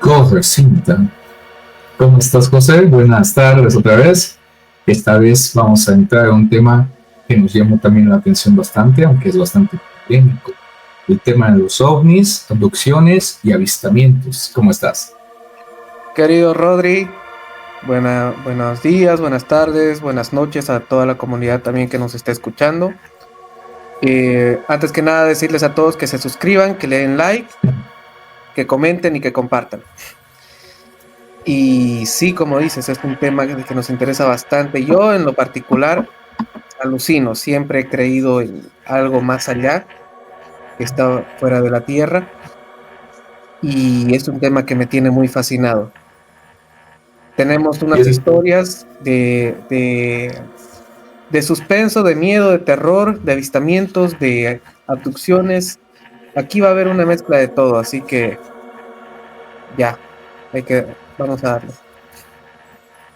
Cover Cinta. ¿Cómo estás, José? Buenas tardes otra vez. Esta vez vamos a entrar a un tema que nos llamó también la atención bastante, aunque es bastante polémico. El tema de los ovnis, abducciones y avistamientos. ¿Cómo estás? Querido Rodri, buenos días, buenas tardes, buenas noches a toda la comunidad también que nos está escuchando. Antes que nada, decirles a todos que se suscriban, que le den like, que comenten y que compartan. Y sí, como dices, es un tema que nos interesa bastante. Yo, en lo particular, alucino, siempre he creído en algo más allá, que está fuera de la Tierra, y es un tema que me tiene muy fascinado. Tenemos unas historias de suspenso, de miedo, de terror, de avistamientos, de abducciones. Aquí va a haber una mezcla de todo, así que ya, vamos a darle.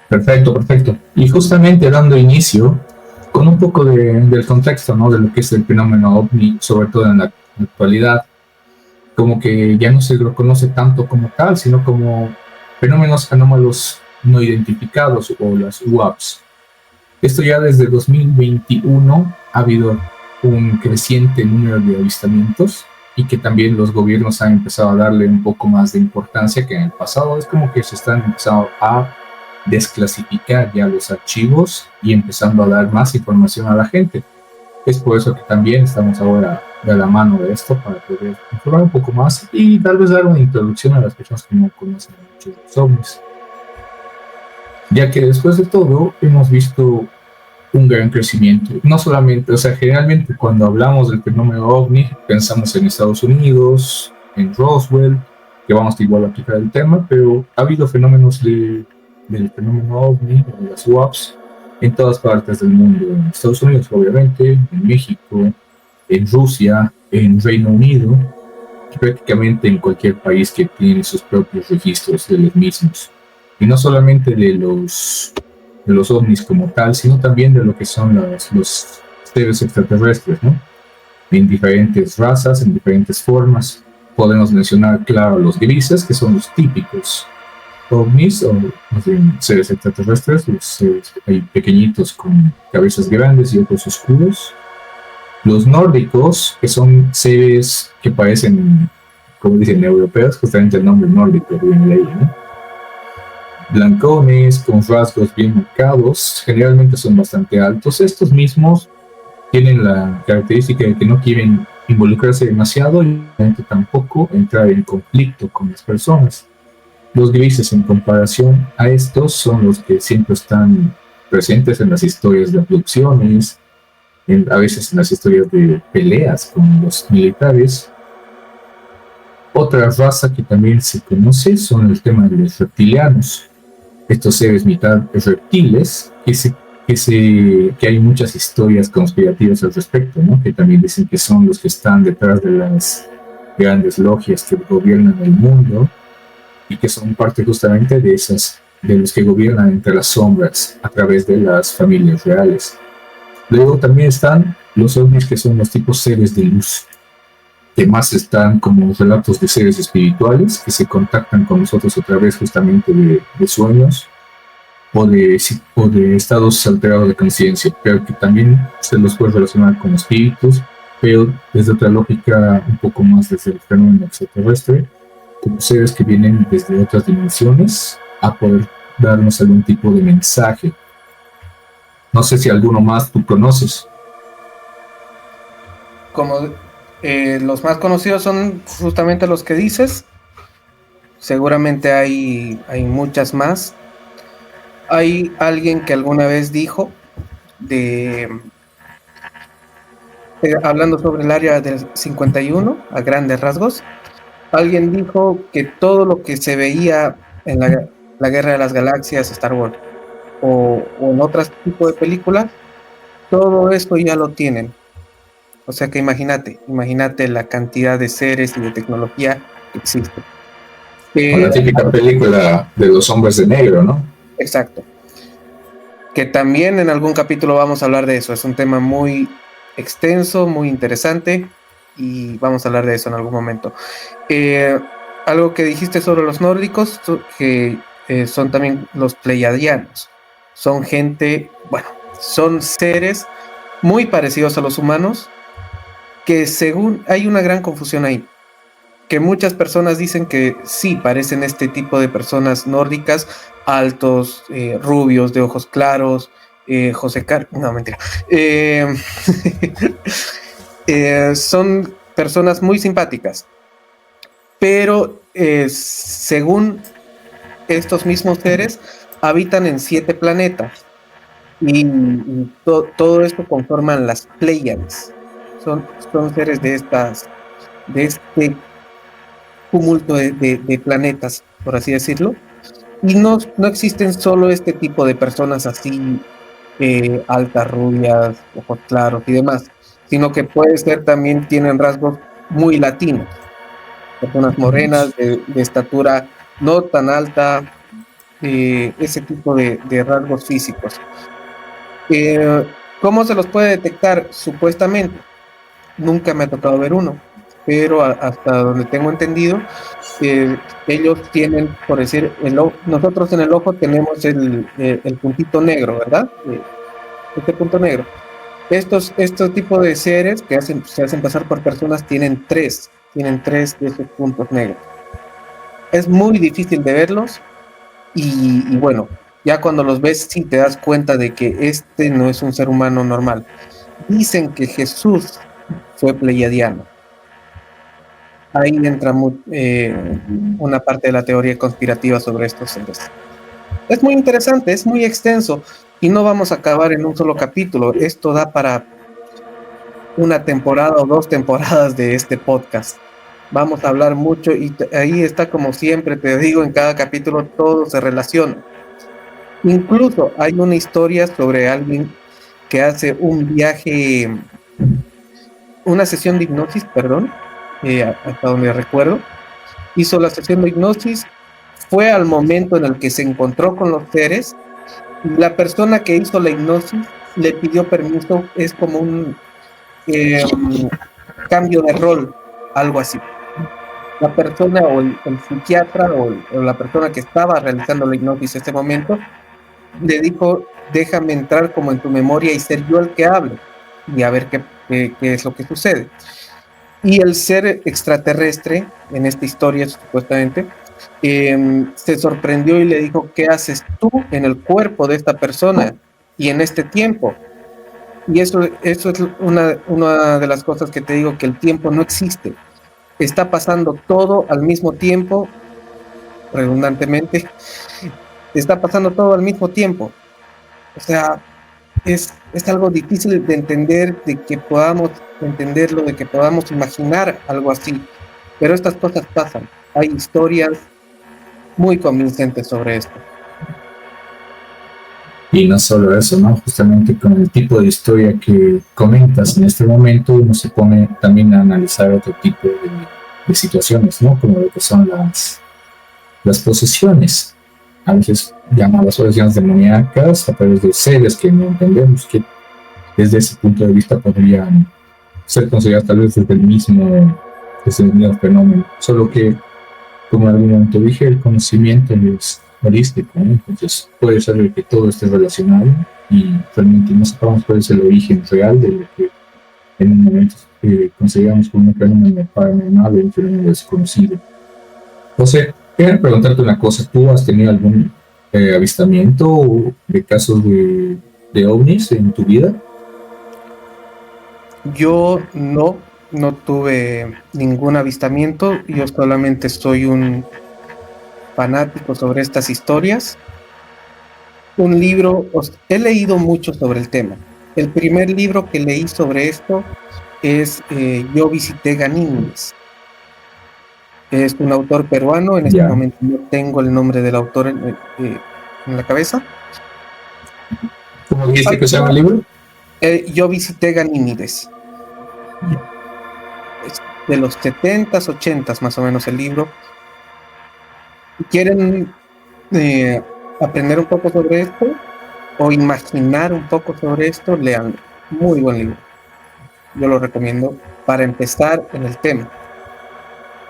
Perfecto, perfecto. Y justamente dando inicio con un poco del contexto, ¿no? De lo que es el fenómeno OVNI, sobre todo en la actualidad, como que ya no se lo conoce tanto como tal, sino como fenómenos anómalos no identificados o las UAPs. Esto ya desde 2021 ha habido un creciente número de avistamientos y que también los gobiernos han empezado a darle un poco más de importancia que en el pasado. Es como que se están empezando a desclasificar ya los archivos y empezando a dar más información a la gente. Es por eso que también estamos ahora de la mano de esto para poder informar un poco más y tal vez dar una introducción a las personas que no conocen mucho de los ovnis. Ya que después de todo hemos visto un gran crecimiento. No solamente, o sea, generalmente cuando hablamos del fenómeno OVNI pensamos en Estados Unidos, en Roswell, que vamos a igual a aplicar el tema, pero ha habido fenómenos del fenómeno OVNI, de las UAPs, en todas partes del mundo. En Estados Unidos, obviamente, en México, en Rusia, en Reino Unido, prácticamente en cualquier país que tiene sus propios registros de los mismos. Y no solamente de los ovnis como tal, sino también de lo que son los seres extraterrestres, ¿no? En diferentes razas, en diferentes formas. Podemos mencionar, claro, los grises, que son los típicos ovnis, o seres extraterrestres, los seres hay pequeñitos con cabezas grandes y ojos oscuros. Los nórdicos, que son seres que parecen, como dicen, europeos, justamente el nombre nórdico viene de ahí, ¿no? Blancones, con rasgos bien marcados, generalmente son bastante altos. Estos mismos tienen la característica de que no quieren involucrarse demasiado y tampoco entrar en conflicto con las personas. Los grises, en comparación a estos, son los que siempre están presentes en las historias de abducciones, a veces en las historias de peleas con los militares. Otra raza que también se conoce son el tema de los reptilianos. Estos seres mitad reptiles, que hay muchas historias conspirativas al respecto, ¿no? Que también dicen que son los que están detrás de las grandes logias que gobiernan el mundo y que son parte justamente de los que gobiernan entre las sombras a través de las familias reales. Luego también están los ovnis, que son los tipos seres de luz, que más están como relatos de seres espirituales que se contactan con nosotros a través justamente de sueños o de estados alterados de conciencia, pero que también se los puede relacionar con espíritus, pero desde otra lógica un poco más desde el fenómeno extraterrestre, como seres que vienen desde otras dimensiones a poder darnos algún tipo de mensaje. No sé si alguno más tú conoces. Como los más conocidos son justamente los que dices. Seguramente hay muchas más. Hay alguien que alguna vez dijo, hablando sobre el área del 51, a grandes rasgos, alguien dijo que todo lo que se veía en la Guerra de las Galaxias, Star Wars, o en otros tipos de películas, todo esto ya lo tienen. O sea que imagínate la cantidad de seres y de tecnología que existe. La típica película de los hombres de negro, ¿no? Exacto. Que también en algún capítulo vamos a hablar de eso. Es un tema muy extenso, muy interesante, y vamos a hablar de eso en algún momento. algo que dijiste sobre los nórdicos, que son también los pleiadianos. Son gente, bueno, son seres muy parecidos a los humanos, que según hay una gran confusión ahí, que muchas personas dicen que sí, parecen este tipo de personas nórdicas, altos, rubios, de ojos claros, no, mentira. Eh, son personas muy simpáticas, pero según estos mismos seres, habitan en 7 planetas y todo esto conforman las Pléyades. Son seres de este tumulto de planetas, por así decirlo. Y no existen solo este tipo de personas así, altas, rubias, ojos claros y demás, sino que puede ser también, tienen rasgos muy latinos, personas morenas, de estatura no tan alta, ese tipo de rasgos físicos. ¿Cómo se los puede detectar? Supuestamente, nunca me ha tocado ver uno, pero hasta donde tengo entendido, ellos tienen, por decir, nosotros en el ojo tenemos el puntito negro, ¿verdad? Este punto negro. Estos tipos de seres que se hacen pasar por personas tienen tres de esos puntos negros. Es muy difícil de verlos y bueno, ya cuando los ves sí te das cuenta de que este no es un ser humano normal. Dicen que Jesús fue pleiadiano. Ahí entra una parte de la teoría conspirativa sobre estos seres. Es muy interesante, es muy extenso y no vamos a acabar en un solo capítulo. Esto da para una temporada o 2 temporadas de este podcast. Vamos a hablar mucho y ahí está, como siempre te digo, en cada capítulo todo se relaciona. Incluso hay una historia sobre alguien que hace un viaje, una sesión de hipnosis, perdón, hasta donde recuerdo. Hizo la sesión de hipnosis, fue al momento en el que se encontró con los seres y la persona que hizo la hipnosis le pidió permiso, es como un cambio de rol, algo así. La persona o el psiquiatra o la persona que estaba realizando la hipnosis en ese momento le dijo, déjame entrar como en tu memoria y ser yo el que hable y a ver qué es lo que sucede. Y el ser extraterrestre, en esta historia supuestamente, se sorprendió y le dijo, ¿qué haces tú en el cuerpo de esta persona y en este tiempo? Y eso es una de las cosas que te digo, que el tiempo no existe. Está pasando todo al mismo tiempo, redundantemente, está pasando todo al mismo tiempo. O sea, es algo difícil de entender, de que podamos entenderlo, de que podamos imaginar algo así. Pero estas cosas pasan. Hay historias muy convincentes sobre esto. Y no solo eso, ¿no? Justamente con el tipo de historia que comentas en este momento, uno se pone también a analizar otro tipo de situaciones, ¿no? Como lo que son las posesiones, a veces llamadas posesiones demoníacas a través de seres que no entendemos, que desde ese punto de vista podrían ser consideradas tal vez desde el mismo fenómeno, solo que, como en algún momento dije, el conocimiento es holístico, ¿no? Entonces puede ser que todo esté relacionado y realmente no sepamos cuál es el origen real de lo que en un momento consideramos como un fenómeno paranormal o un fenómeno desconocido. José, quiero preguntarte una cosa. ¿Tú has tenido algún avistamiento de casos de ovnis en tu vida? Yo no tuve ningún avistamiento. Yo solamente soy un fanático sobre estas historias. Un libro, he leído mucho sobre el tema. El primer libro que leí sobre esto es Yo visité Ganímedes. Es un autor peruano. En este momento no tengo el nombre del autor en la cabeza. ¿Cómo dijiste que se llama el libro? Yo visité Ganímedes. Es de los 70s, 80s más o menos el libro. ¿Quieren aprender un poco sobre esto o imaginar un poco sobre esto? Leanlo. Muy buen libro. Yo lo recomiendo para empezar en el tema.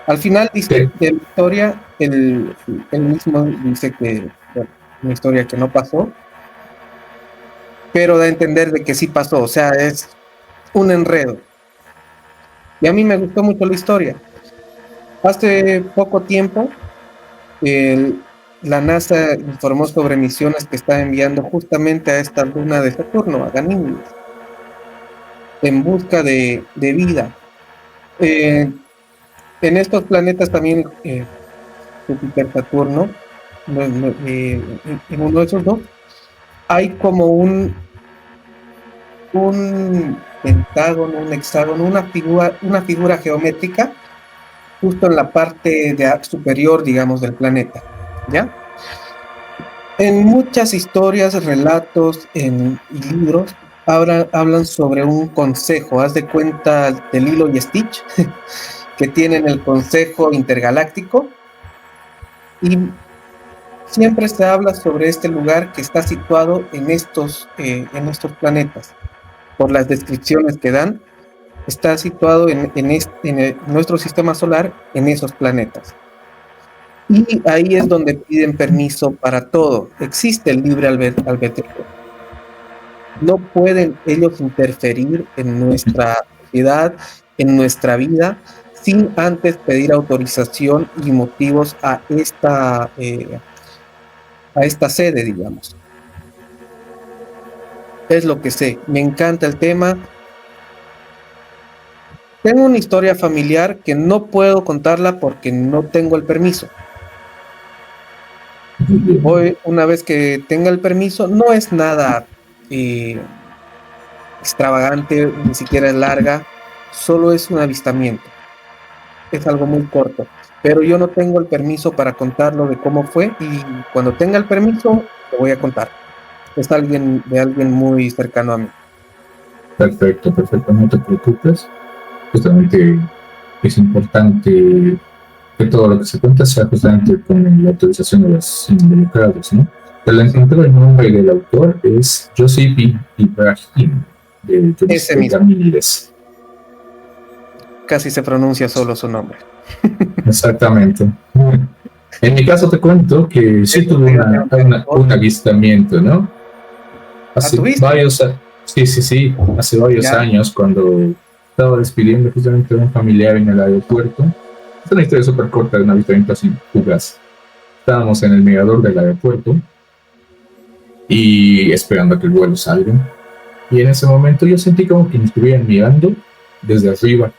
Al final dice Sí. de la historia, él mismo dice que bueno, una historia que no pasó, pero da a entender de que sí pasó, o sea, es un enredo. Y a mí me gustó mucho la historia. Hace poco tiempo, el- la NASA informó sobre misiones que está enviando justamente a esta luna de Saturno, a Ganímedes, en busca de vida. Eh, en estos planetas también, Júpiter, Saturno, en uno de esos dos, hay como un pentágono, un hexágono, una figura geométrica justo en la parte superior, digamos, del planeta. ¿Ya? En muchas historias, relatos y libros hablan sobre un consejo. Haz de cuenta de Lilo y Stitch, que tienen el Consejo Intergaláctico, y siempre se habla sobre este lugar que está situado en estos planetas. Por las descripciones que dan, está situado en nuestro sistema solar, en esos planetas. Y ahí es donde piden permiso para todo. Existe el libre albedrío. No pueden ellos interferir en nuestra sociedad, en nuestra vida, sin antes pedir autorización y motivos a esta sede, digamos. Es lo que sé. Me encanta el tema. Tengo una historia familiar que no puedo contarla porque no tengo el permiso. Hoy, una vez que tenga el permiso, no es nada eh, extravagante, ni siquiera es larga, solo es un avistamiento. Es algo muy corto, pero yo no tengo el permiso para contarlo de cómo fue, y cuando tenga el permiso lo voy a contar. Es de alguien muy cercano a mí. Perfecto, perfecto, no te preocupes. Justamente es importante que todo lo que se cuenta sea justamente con la autorización de los involucrados, ¿no? Pero encontré el nombre del autor, es Joseph Ibrahim, de Ese mismo, Gamínides. casi se pronuncia solo su nombre. Exactamente. En mi caso te cuento que sí tuve un avistamiento, ¿no? Hace ¿Tuviste? varios, sí, hace varios Ya, años cuando estaba despidiendo justamente de un familiar en el aeropuerto. Es una historia súper corta de un avistamiento así fugaz. Estábamos en el mirador del aeropuerto y esperando a que el vuelo salga. Y en ese momento yo sentí como que me estuvieran mirando desde arriba.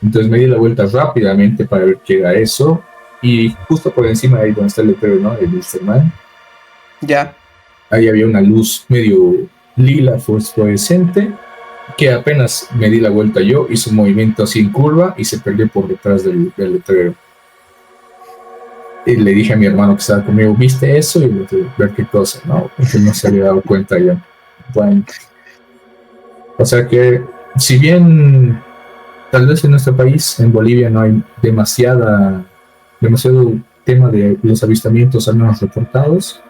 Entonces me di la vuelta rápidamente para ver qué era eso. Y justo por encima de ahí donde está el letrero, ¿no? El Mr. Man. ya. Ahí había una luz medio lila fosforescente que apenas me di la vuelta yo, hizo un movimiento así en curva y se perdió por detrás del letrero. Y le dije a mi hermano que estaba conmigo, ¿viste eso? Y le dije, ver qué cosa, ¿no? Porque no se había dado cuenta ya. Bueno, o sea que, si bien tal vez en nuestro país, en Bolivia, no hay demasiado tema de los avistamientos al menos reportados,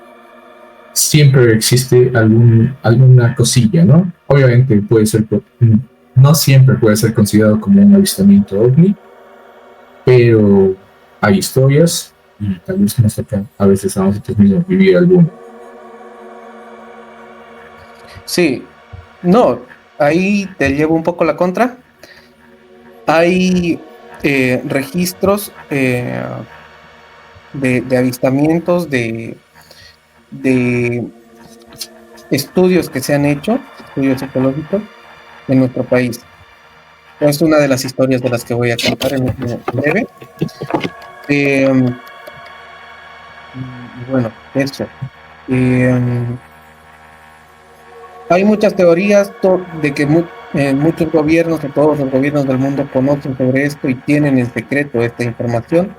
siempre existe alguna cosilla, ¿no? Obviamente puede ser, no siempre puede ser considerado como un avistamiento ovni, pero hay historias y tal vez nos toca a veces a nosotros mismos vivir alguno. Sí, no, ahí te llevo un poco la contra. Hay registros de avistamientos, de estudios que se han hecho, estudios ecológicos en nuestro país. Es una de las historias de las que voy a contar en breve. Bueno, eso. Eh, Hay muchas teorías de que muchos gobiernos, o todos los gobiernos del mundo, conocen sobre esto y tienen en secreto esta información.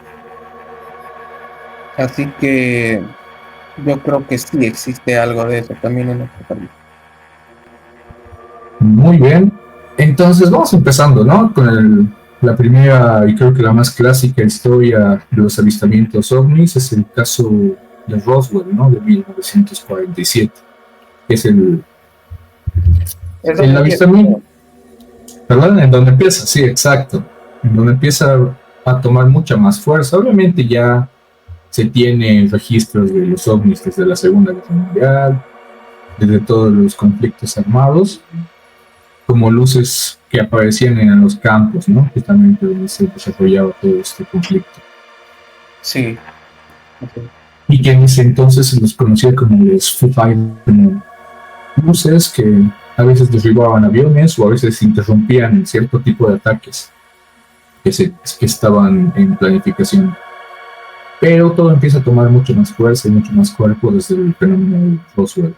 Así que yo creo que sí existe algo de eso también en nuestro país. Muy bien, entonces vamos empezando, ¿no? Con la primera y creo que la más clásica historia de los avistamientos ovnis es el caso de Roswell, ¿no? De 1947, que es Es el donde empieza. avistamiento, ¿verdad? En donde empieza, sí, exacto. En donde empieza a tomar mucha más fuerza. Obviamente ya se tiene registros de los ovnis desde la Segunda Guerra Mundial, desde todos los conflictos armados, como luces que aparecían en los campos, ¿no? Justamente donde se desarrollaba todo este conflicto. Sí. Okay. Y que en ese entonces se los conocía como los Foo Fighters, como luces que a veces derribaban aviones o a veces interrumpían cierto tipo de ataques que estaban en planificación. Pero todo empieza a tomar mucho más fuerza y mucho más cuerpo desde el fenómeno de Roswell.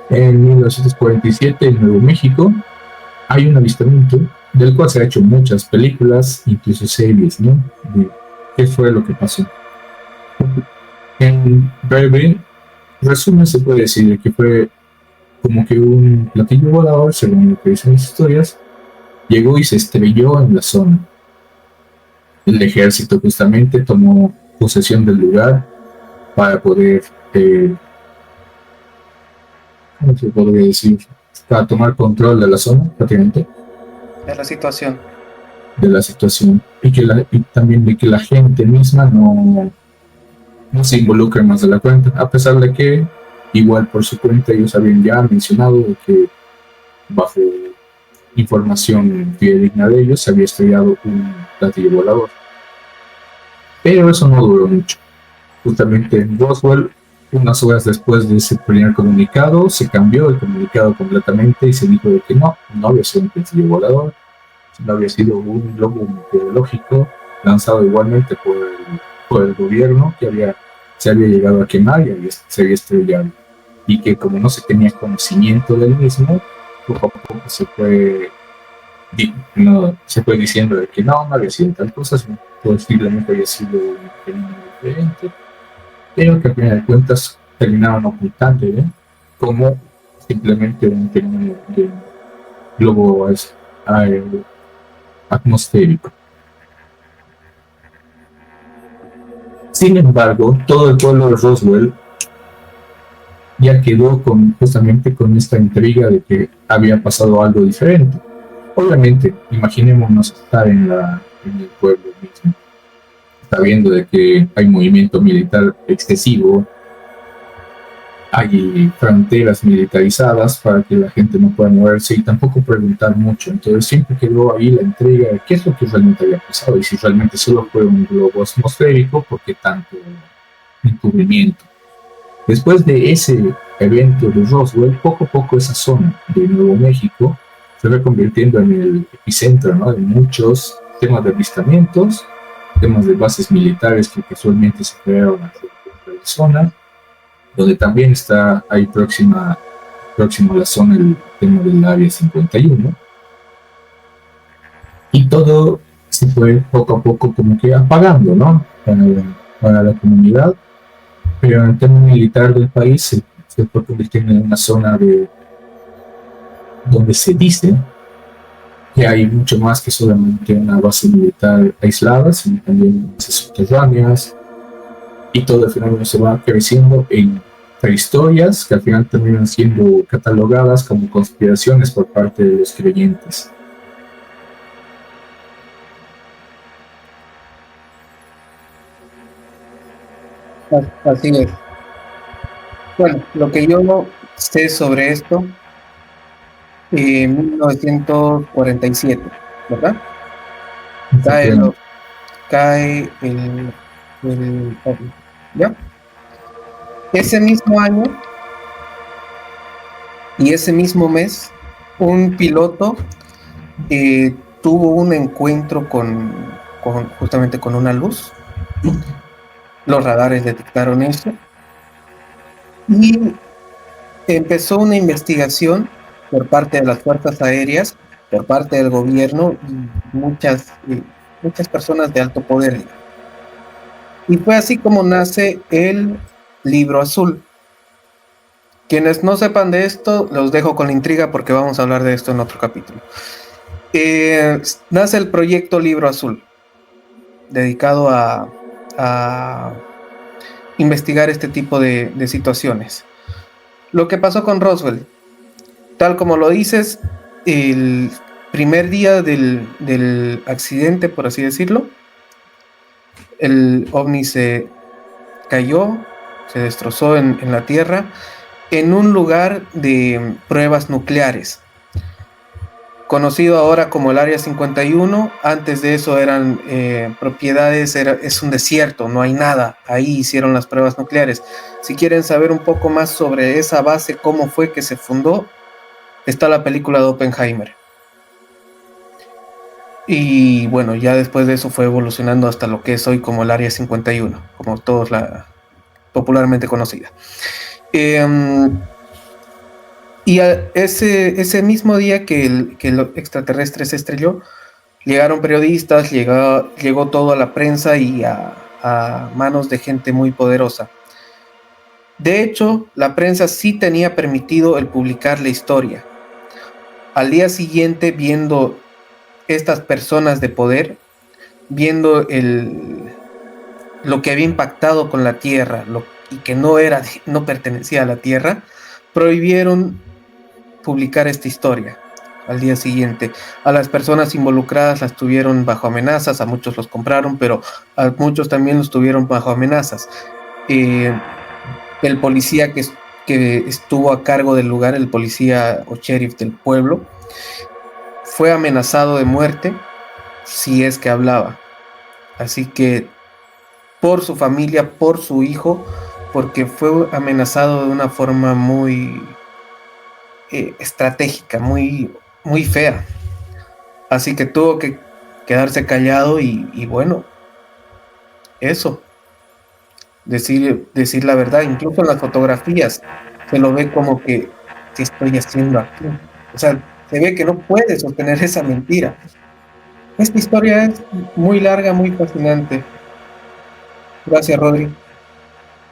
En 1947, en Nuevo México, hay un avistamiento del cual se han hecho muchas películas, incluso series, ¿no? De qué fue lo que pasó. En breve resumen, se puede decir que fue como que un platillo volador, según lo que dicen las historias, llegó y se estrelló en la zona. El ejército justamente tomó posesión del lugar para poder, ¿cómo se podría decir? Para tomar control de la zona, prácticamente. De la situación. De la situación. Y también de que la gente misma no se involucre más de la cuenta, a pesar de que igual por su cuenta ellos habían ya mencionado que bajo información fidedigna de ellos se había estrellado un platillo volador. Pero eso no duró mucho. Justamente en Roswell, unas horas después de ese primer comunicado, se cambió el comunicado completamente y se dijo de que no había sido un platillo volador, sino había sido un globo meteorológico lanzado igualmente por el gobierno que se había llegado a quemar y se había estrellado. Y que como no se tenía conocimiento del mismo, poco a poco se fue diciendo de que no había sido tal cosa, sino posiblemente había sido un fenómeno diferente, pero que al final de cuentas terminaron ocultando, ¿eh? Como simplemente un fenómeno de globo atmosférico. Sin embargo, todo el pueblo de Roswell ya quedó justamente con esta intriga de que había pasado algo diferente. Obviamente, imaginémonos estar en el pueblo mismo, sabiendo de que hay movimiento militar excesivo, hay fronteras militarizadas para que la gente no pueda moverse y tampoco preguntar mucho. Entonces siempre quedó ahí la intriga de qué es lo que realmente había pasado y si realmente solo fue un globo atmosférico, ¿por qué tanto encubrimiento? Después de ese evento de Roswell, poco a poco esa zona de Nuevo México se fue convirtiendo en el epicentro, ¿no?, de muchos temas de avistamientos, temas de bases militares que casualmente se crearon alrededor de la zona, donde también está ahí próximo a la zona el tema del Área 51. Y todo se fue poco a poco como que apagando, ¿no?, para la comunidad. Pero en el tema militar del país se fue convirtiendo en una zona donde se dice que hay mucho más que solamente una base militar aislada, sino también bases subterráneas, y todo el fenómeno se va creciendo en historias que al final terminan siendo catalogadas como conspiraciones por parte de los creyentes. Así es. Bueno, lo que yo no sé sobre esto, en 1947, ¿verdad? Cae el ¿ya? Ese mismo año y ese mismo mes, un piloto tuvo un encuentro justamente con una luz. Los radares detectaron eso y empezó una investigación por parte de las fuerzas aéreas, por parte del gobierno y muchas personas de alto poder. Y fue así como nace el Libro Azul. Quienes no sepan de esto, los dejo con la intriga porque vamos a hablar de esto en otro capítulo. Nace el proyecto Libro Azul, dedicado a investigar este tipo de situaciones. Lo que pasó con Roswell, tal como lo dices, primer día del accidente, por así decirlo, el ovni se cayó, se destrozó en la Tierra, en un lugar de pruebas nucleares, conocido ahora como el Área 51. Antes de eso eran propiedades, es un desierto, no hay nada. Ahí hicieron las pruebas nucleares. Si quieren saber un poco más sobre esa base, cómo fue que se fundó, está la película de Oppenheimer. Y bueno, ya después de eso fue evolucionando hasta lo que es hoy como el Área 51, como todos la popularmente conocida. Y ese mismo día que el extraterrestre se estrelló, llegaron periodistas, llegó todo a la prensa y a manos de gente muy poderosa. De hecho, la prensa sí tenía permitido el publicar la historia. Al día siguiente, viendo estas personas de poder, viendo lo que había impactado con la Tierra y que no pertenecía a la Tierra, prohibieron publicar esta historia. Al día siguiente, a las personas involucradas las tuvieron bajo amenazas, a muchos los compraron, pero a muchos también los tuvieron bajo amenazas. El policía que estuvo a cargo del lugar, el policía o sheriff del pueblo, fue amenazado de muerte si es que hablaba. Así que por su familia, por su hijo, porque fue amenazado de una forma muy estratégica, muy, muy fea. Así que tuvo que quedarse callado y bueno, eso, decir la verdad. Incluso en las fotografías se lo ve como que, ¿qué estoy haciendo aquí? O sea, se ve que no puede sostener esa mentira. Esta historia es muy larga, muy fascinante. Gracias, Rodri.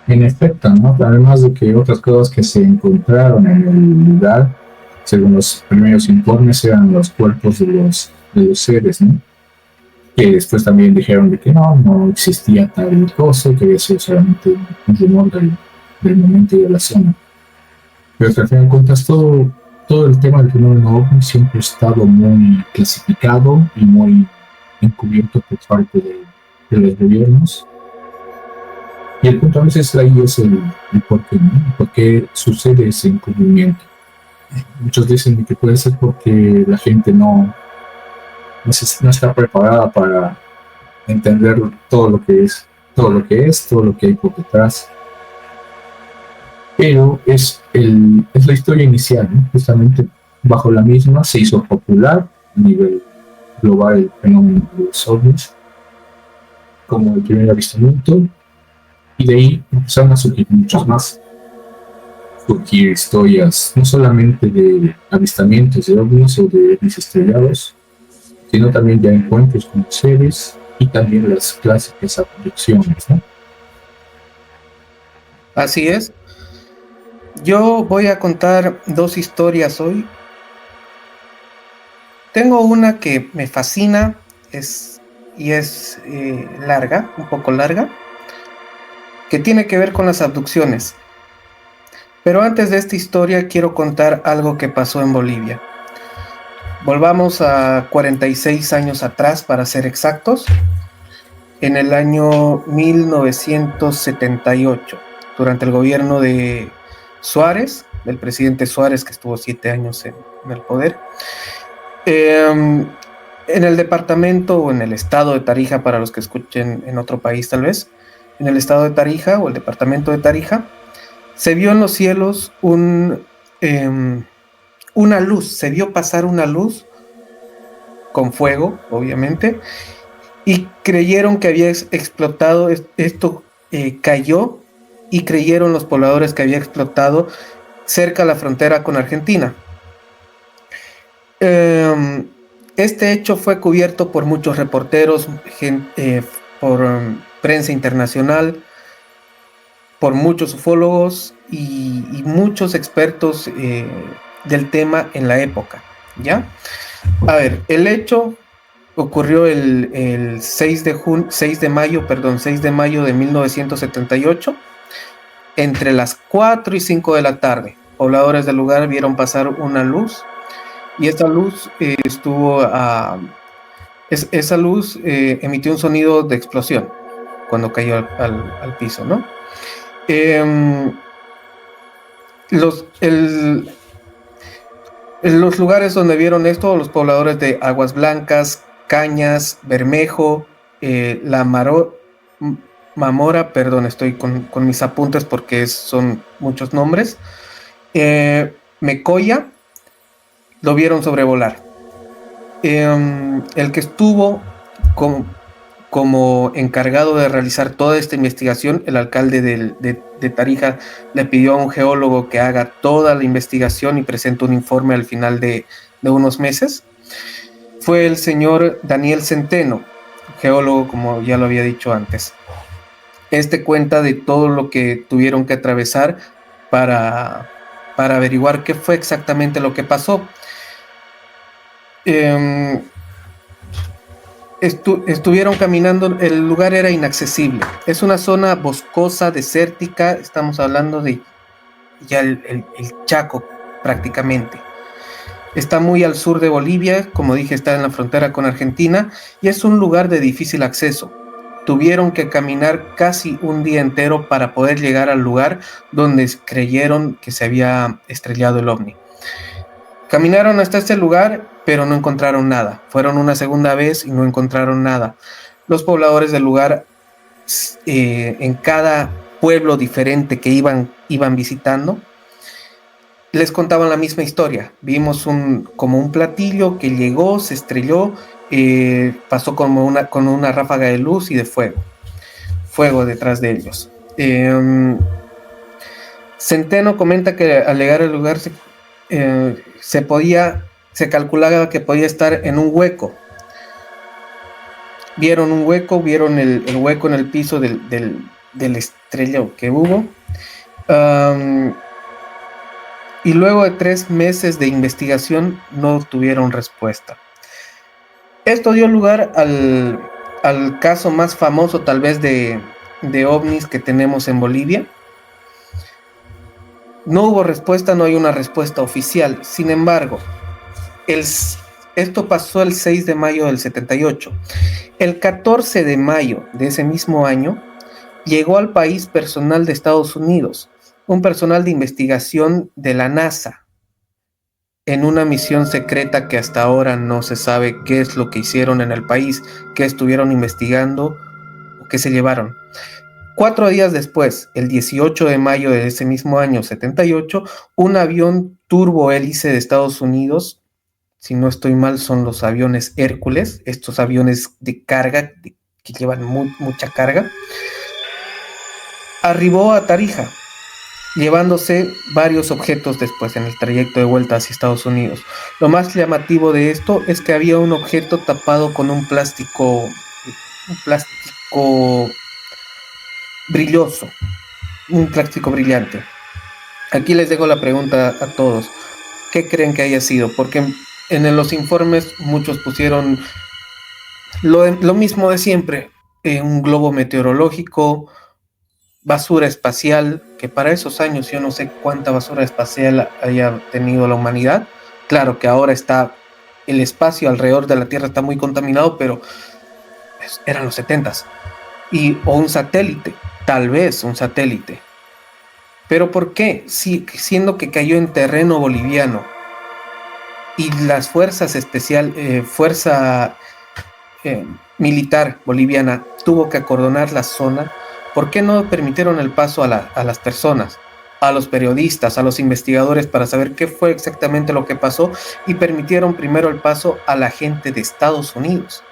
En efecto, ¿no? Además de que otras cosas que se encontraron en el lugar, según los primeros informes, eran los cuerpos de los seres, ¿no? Que después también dijeron de que no existía tal cosa, que había sido solamente un rumor del momento y de la zona. Pero al final de cuentas, todo el tema del fenómeno OVNI siempre ha estado muy clasificado y muy encubierto por parte de los gobiernos. Y el punto a veces ahí es el por qué, ¿no? ¿Por qué sucede ese encubrimiento? Muchos dicen que puede ser porque la gente no está preparada para entender todo lo que es, todo lo que hay por detrás. Pero es la historia inicial, ¿no? Justamente bajo la misma se hizo popular a nivel global el fenómeno de los ovnis como el primer avistamiento, y de ahí empezaron a surgir muchos más. Surgir historias no solamente de avistamientos de ovnis o de ovnis estrellados, sino también ya encuentros con seres y también las clásicas abducciones, ¿no? Así es. Yo voy a contar dos historias hoy. Tengo una que me fascina, es larga, un poco larga, que tiene que ver con las abducciones. Pero antes de esta historia quiero contar algo que pasó en Bolivia. Volvamos a 46 años atrás, para ser exactos, en el año 1978, durante el gobierno de Suárez, del presidente Suárez, que estuvo 7 años en el poder. En el departamento o en el estado de Tarija, para los que escuchen en otro país tal vez, en el estado de Tarija o el departamento de Tarija, se vio en los cielos una luz, se vio pasar una luz con fuego, obviamente, y creyeron que había explotado, esto cayó, y creyeron los pobladores que había explotado cerca de la frontera con Argentina. Este hecho fue cubierto por muchos reporteros, por prensa internacional, por muchos ufólogos y muchos expertos del tema en la época, ¿ya? A ver, el hecho ocurrió el 6 de mayo de 1978, entre las 4 y 5 de la tarde. Pobladores del lugar vieron pasar una luz y esta luz esa luz emitió un sonido de explosión cuando cayó al piso, ¿no? En los lugares donde vieron esto, los pobladores de Aguas Blancas, Cañas, Bermejo, La Mamora, perdón, estoy con mis apuntes porque son muchos nombres, Mecoya, lo vieron sobrevolar. El que estuvo como encargado de realizar toda esta investigación, el alcalde de Tarija le pidió a un geólogo que haga toda la investigación y presente un informe al final de unos meses. Fue el señor Daniel Centeno, geólogo, como ya lo había dicho antes. Este cuenta de todo lo que tuvieron que atravesar para averiguar qué fue exactamente lo que pasó. Estuvieron caminando, el lugar era inaccesible. Es una zona boscosa, desértica, estamos hablando de ya el Chaco prácticamente. Está muy al sur de Bolivia, como dije, está en la frontera con Argentina, y es un lugar de difícil acceso. Tuvieron que caminar casi un día entero para poder llegar al lugar donde creyeron que se había estrellado el ovni. Caminaron hasta este lugar, pero no encontraron nada. Fueron una segunda vez y no encontraron nada. Los pobladores del lugar, en cada pueblo diferente que iban visitando, les contaban la misma historia. Vimos como un platillo que llegó, se estrelló, pasó con una ráfaga de luz y de fuego detrás de ellos. Centeno comenta que al llegar al lugar se calculaba que podía estar en un hueco. Vieron un hueco, vieron el hueco en el piso del estrellado que hubo. Y luego de 3 meses de investigación no tuvieron respuesta. Esto dio lugar al caso más famoso tal vez de ovnis que tenemos en Bolivia. No hubo respuesta, no hay una respuesta oficial. Sin embargo, esto pasó el 6 de mayo del 78. El 14 de mayo de ese mismo año llegó al país personal de Estados Unidos, un personal de investigación de la NASA, en una misión secreta que hasta ahora no se sabe qué es lo que hicieron en el país, qué estuvieron investigando o qué se llevaron. 4 días después, el 18 de mayo de ese mismo año 78, un avión turbohélice de Estados Unidos, si no estoy mal son los aviones Hércules, estos aviones de carga que llevan mucha carga, arribó a Tarija, llevándose varios objetos después en el trayecto de vuelta hacia Estados Unidos. Lo más llamativo de esto es que había un objeto tapado con un plástico brilloso, un plástico brillante. Aquí les dejo la pregunta a todos: ¿qué creen que haya sido? Porque en los informes muchos pusieron lo mismo de siempre, un globo meteorológico, basura espacial, que para esos años yo no sé cuánta basura espacial haya tenido la humanidad. Claro que ahora está el espacio alrededor de la Tierra está muy contaminado, pero eran los 70s. O un satélite, tal vez un satélite. Pero ¿por qué? Siendo que cayó en terreno boliviano y las fuerzas fuerza militar boliviana tuvo que acordonar la zona, ¿por qué no permitieron el paso a las personas, a los periodistas, a los investigadores para saber qué fue exactamente lo que pasó y permitieron primero el paso a la gente de Estados Unidos?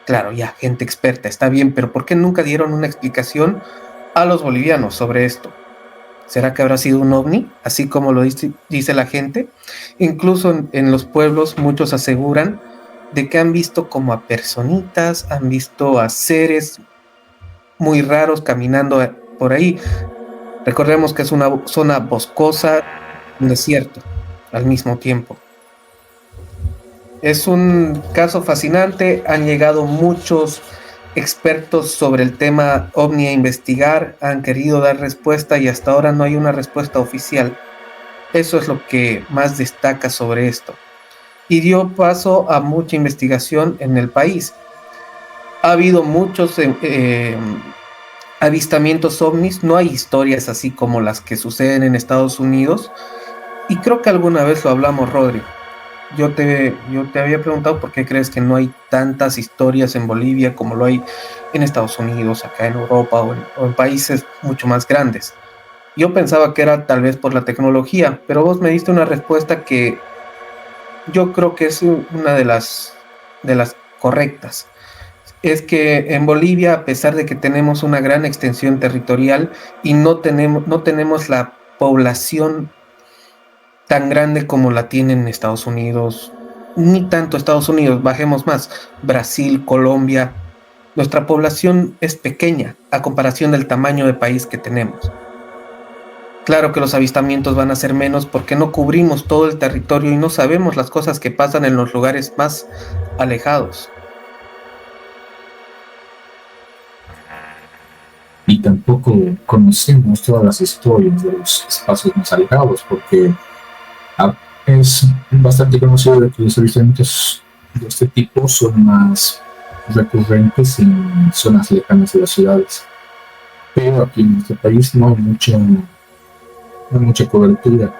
Claro, ya, gente experta, está bien, pero ¿por qué nunca dieron una explicación a los bolivianos sobre esto? ¿Será que habrá sido un ovni, así como lo dice la gente? Incluso en los pueblos muchos aseguran de que han visto como a personitas, han visto a seres muy raros caminando por ahí. Recordemos que es una zona boscosa, un desierto al mismo tiempo. Es un caso fascinante, han llegado muchos expertos sobre el tema ovni a investigar, han querido dar respuesta y hasta ahora no hay una respuesta oficial. Eso es lo que más destaca sobre esto. y dio paso a mucha investigación en el país. Ha habido muchos avistamientos ovnis, no hay historias así como las que suceden en Estados Unidos, y creo que alguna vez lo hablamos, Rodri. Yo te había preguntado por qué crees que no hay tantas historias en Bolivia como lo hay en Estados Unidos, acá en Europa o en países mucho más grandes. Yo pensaba que era tal vez por la tecnología, pero vos me diste una respuesta que yo creo que es una de las correctas. Es que en Bolivia, a pesar de que tenemos una gran extensión territorial y no tenemos la población tan grande como la tienen Estados Unidos, ni tanto Estados Unidos, bajemos más, Brasil, Colombia, nuestra población es pequeña a comparación del tamaño de país que tenemos. Claro que los avistamientos van a ser menos porque no cubrimos todo el territorio y no sabemos las cosas que pasan en los lugares más alejados. Y tampoco conocemos todas las historias de los espacios más alejados, porque ah, es bastante conocido de que los avistamientos de este tipo son más recurrentes en zonas lejanas de las ciudades. Pero aquí en nuestro país no hay mucha cobertura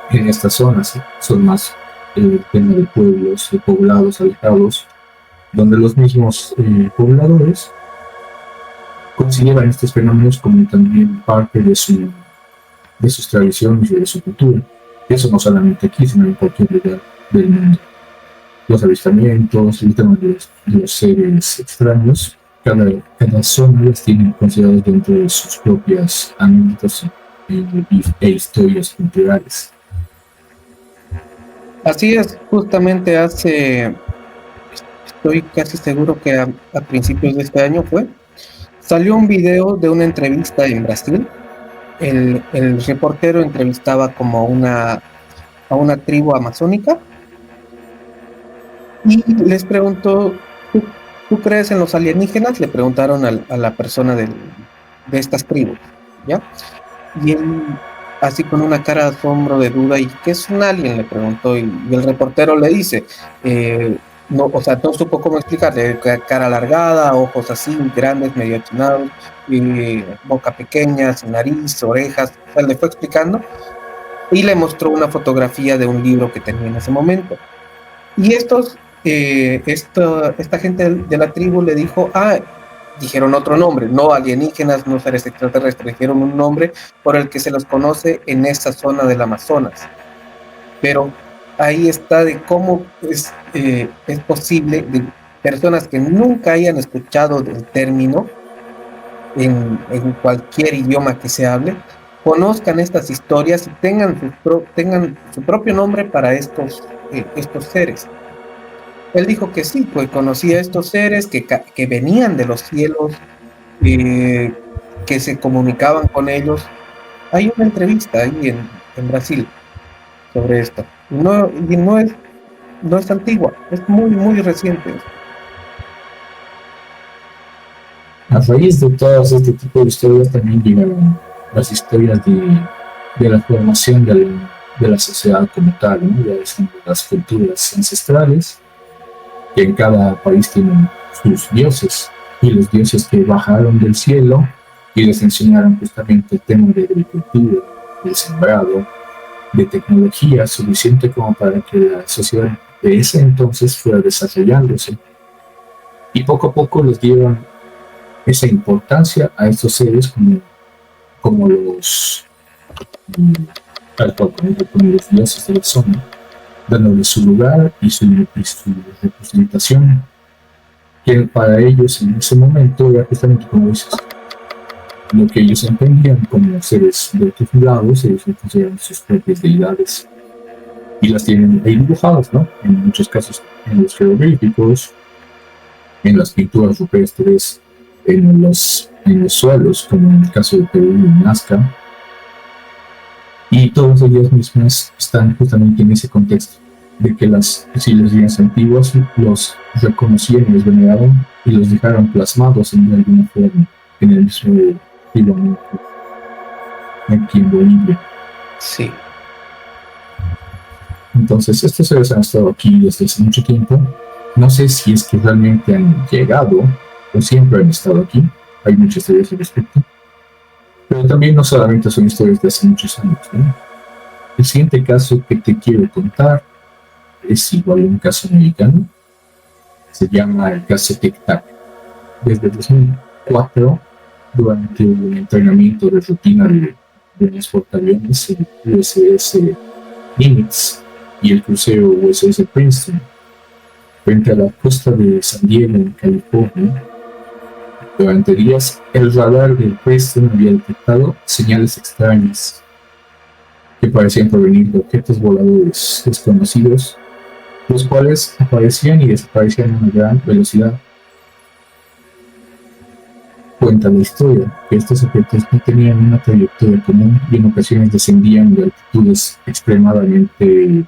en estas zonas, ¿sí? Son más el tema de pueblos, de poblados alejados, donde los mismos pobladores consideran estos fenómenos como también parte de sus tradiciones y de su cultura. Eso no solamente aquí, sino en cualquier lugar del mundo. Los avistamientos, el tema de los seres extraños, cada zona las tiene consideradas dentro de sus propias anécdotas e historias culturales. Así es, justamente estoy casi seguro que a principios de este año salió un video de una entrevista en Brasil. El reportero entrevistaba como a una tribu amazónica y les preguntó, ¿tú crees en los alienígenas? Le preguntaron a la persona de estas tribus, ¿ya? Y él, así con una cara de asombro, de duda, ¿y qué es un alien? Le preguntó, y el reportero le dice, no, o sea, no supo cómo explicarle, cara alargada, ojos así, grandes, medio achinados, boca pequeña, sin nariz, orejas, o sea, le fue explicando y le mostró una fotografía de un libro que tenía en ese momento. Y esta gente de la tribu le dijo, dijeron otro nombre, no alienígenas, no seres extraterrestres, dijeron un nombre por el que se los conoce en esa zona del Amazonas. Pero ahí está de cómo es posible de personas que nunca hayan escuchado del término en cualquier idioma que se hable, conozcan estas historias y tengan su propio nombre para estos seres. Él dijo que sí, pues conocía a estos seres que venían de los cielos, eh, que se comunicaban con ellos. Hay una entrevista ahí en Brasil sobre esto. Y no es antigua, es muy, muy reciente. A raíz de todas este tipo de historias también llegaron las historias de la formación de la sociedad como tal, ¿no? Ya son las culturas ancestrales, que en cada país tienen sus dioses, y los dioses que bajaron del cielo y les enseñaron justamente el tema de agricultura, del sembrado, de tecnología suficiente como para que la sociedad de ese entonces fuera desarrollándose. Y poco a poco les dieron esa importancia a estos seres como los, mm, tal cual, como los dioses de la zona, dándoles su lugar y su representación, que para ellos en ese momento era justamente como dices, lo que ellos entendían como seres verticulados, ellos lo consideran sus propias deidades y las tienen ahí dibujadas, ¿no? En muchos casos en los jeroglíficos, en las pinturas rupestres, en los suelos, como en el caso de Perú y Nazca, y todas ellas mismas están justamente en ese contexto de que las civilizaciones antiguas los reconocían y los veneraban y los dejaron plasmados de alguna forma en el mismo firmamento aquí en Bolivia. Sí. Entonces, estos seres han estado aquí desde hace mucho tiempo. No sé si es que realmente han llegado o siempre han estado aquí. Hay muchas teorías al respecto. Pero también no solamente son historias de hace muchos años, ¿no? El siguiente caso que te quiero contar es igual un caso americano. Se llama el caso Tic Tac. Desde 2004, durante un entrenamiento de rutina de los portaaviones, el USS Nimitz y el crucero USS Princeton, frente a la costa de San Diego, en California, durante días, el radar del Princeton había detectado señales extrañas que parecían provenir de objetos voladores desconocidos, los cuales aparecían y desaparecían a una gran velocidad. Cuenta la historia que estos objetos no tenían una trayectoria común y en ocasiones descendían de altitudes extremadamente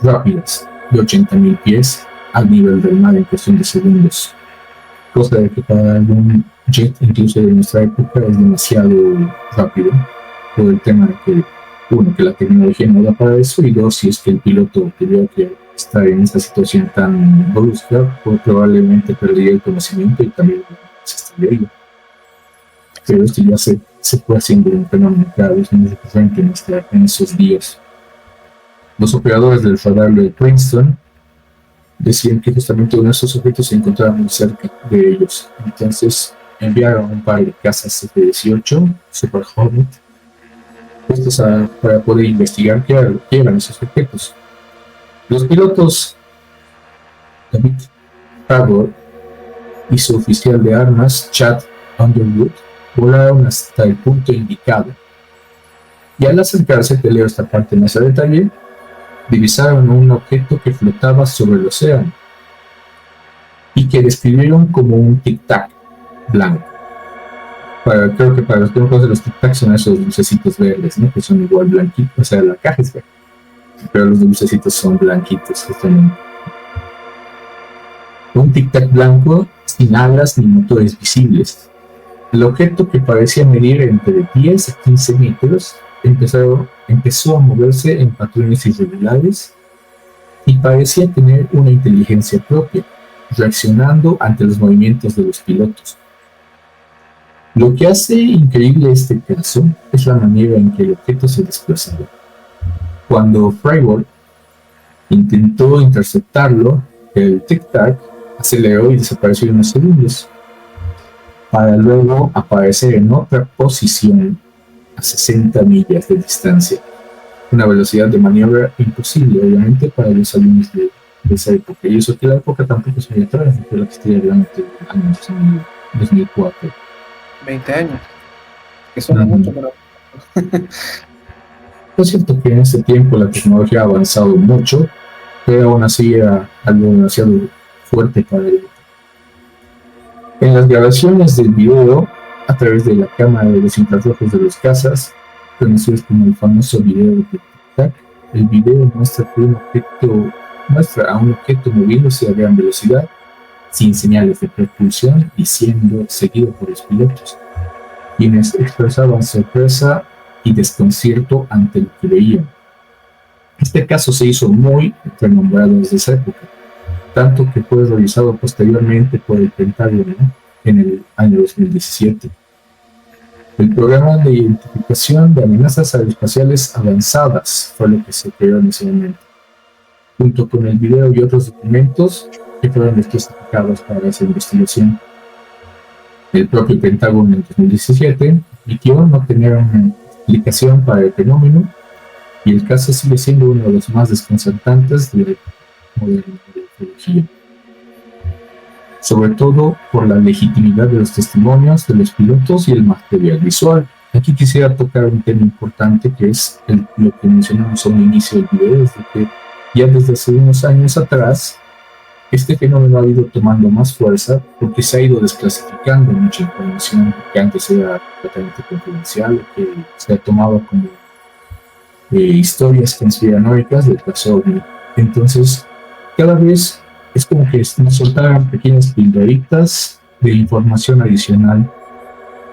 rápidas, de 80.000 pies al nivel del mar en cuestión de segundos, cosa de que para algún jet incluso de nuestra época es demasiado rápido, por el tema de que, uno, que la tecnología no da para eso, y dos, si es que el piloto tuviera que estar en esa situación tan brusca, pues probablemente perdería el conocimiento y también se estallaría. Pero esto ya se fue haciendo un fenómeno cada vez más recurrente en esos días. Los operadores del radar de Princeton decían que justamente uno de esos objetos se encontraba muy cerca de ellos. Entonces enviaron un par de cazas F-18 Super Hornet para poder investigar qué eran esos objetos. Los pilotos David Harbour y su oficial de armas Chad Underwood volaron hasta el punto indicado, y al acercarse, te leo esta parte más a detalle, divisaron un objeto que flotaba sobre el océano y que describieron como un tic-tac blanco. Creo que para los que no conocen, los tic-tac son esos dulcecitos verdes, ¿no? Que son igual blanquitos, o sea, la caja es verde, pero los dulcecitos son blanquitos, justamente. Un tic-tac blanco sin alas ni motores visibles. El objeto, que parecía medir entre 10 a 15 metros, empezó a moverse en patrones irregulares y parecía tener una inteligencia propia, reaccionando ante los movimientos de los pilotos. Lo que hace increíble este caso es la manera en que el objeto se desplazaba. Cuando Freiburg intentó interceptarlo, el tic-tac aceleró y desapareció en unos segundos, para luego aparecer en otra posición a 60 millas de distancia. Una velocidad de maniobra imposible, obviamente, para los aviones de esa época. Y eso que la época tampoco es muy atrás, de la que estoy hablando del año 2004. 20 años. Que suena mucho, pero... Es cierto que en ese tiempo la tecnología ha avanzado mucho, pero aún así era algo demasiado fuerte para él. En las grabaciones del video, a través de la cámara de los infrarrojos de los cazas, conocidos como el famoso video de Tic-Tac, el video muestra a un objeto moviéndose a gran velocidad, sin señales de propulsión y siendo seguido por los pilotos, quienes expresaban sorpresa y desconcierto ante lo que veían. Este caso se hizo muy renombrado desde esa época, tanto que fue realizado posteriormente por el Pentágono en el año 2017. El programa de identificación de amenazas aeroespaciales avanzadas fue lo que se creó en ese momento, junto con el video y otros documentos que fueron desclasificados para esa investigación. El propio Pentágono en 2017 admitió no tener una explicación para el fenómeno, y el caso sigue siendo uno de los más desconcertantes de la moderna ufología, sobre todo por la legitimidad de los testimonios de los pilotos y el material visual. Aquí quisiera tocar un tema importante, que es lo que mencionamos al inicio del video, es de que ya desde hace unos años atrás este fenómeno ha ido tomando más fuerza porque se ha ido desclasificando mucha información que antes era completamente confidencial, que se ha tomado como historias conspiranoicas del caso OVNI. Entonces, cada vez es como que nos soltaran pequeñas pildoritas de información adicional,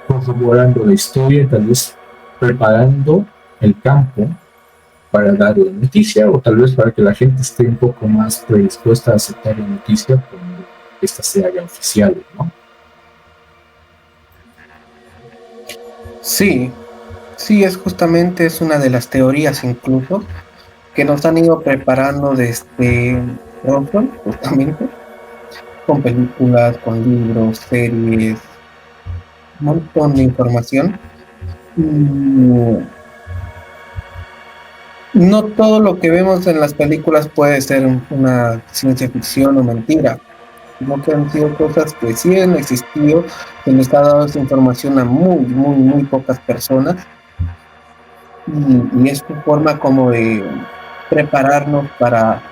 corroborando la historia y tal vez preparando el campo para dar la noticia, o tal vez para que la gente esté un poco más predispuesta a aceptar la noticia cuando esta se haga oficial, ¿no? Sí, sí, es una de las teorías incluso que nos han ido preparando desde Roswell, justamente, con películas, con libros, series, un montón de información. Y no todo lo que vemos en las películas puede ser una ciencia ficción o mentira, sino que han sido cosas que sí han existido, se les ha dado esa información a muy pocas personas, y es una forma como de prepararnos para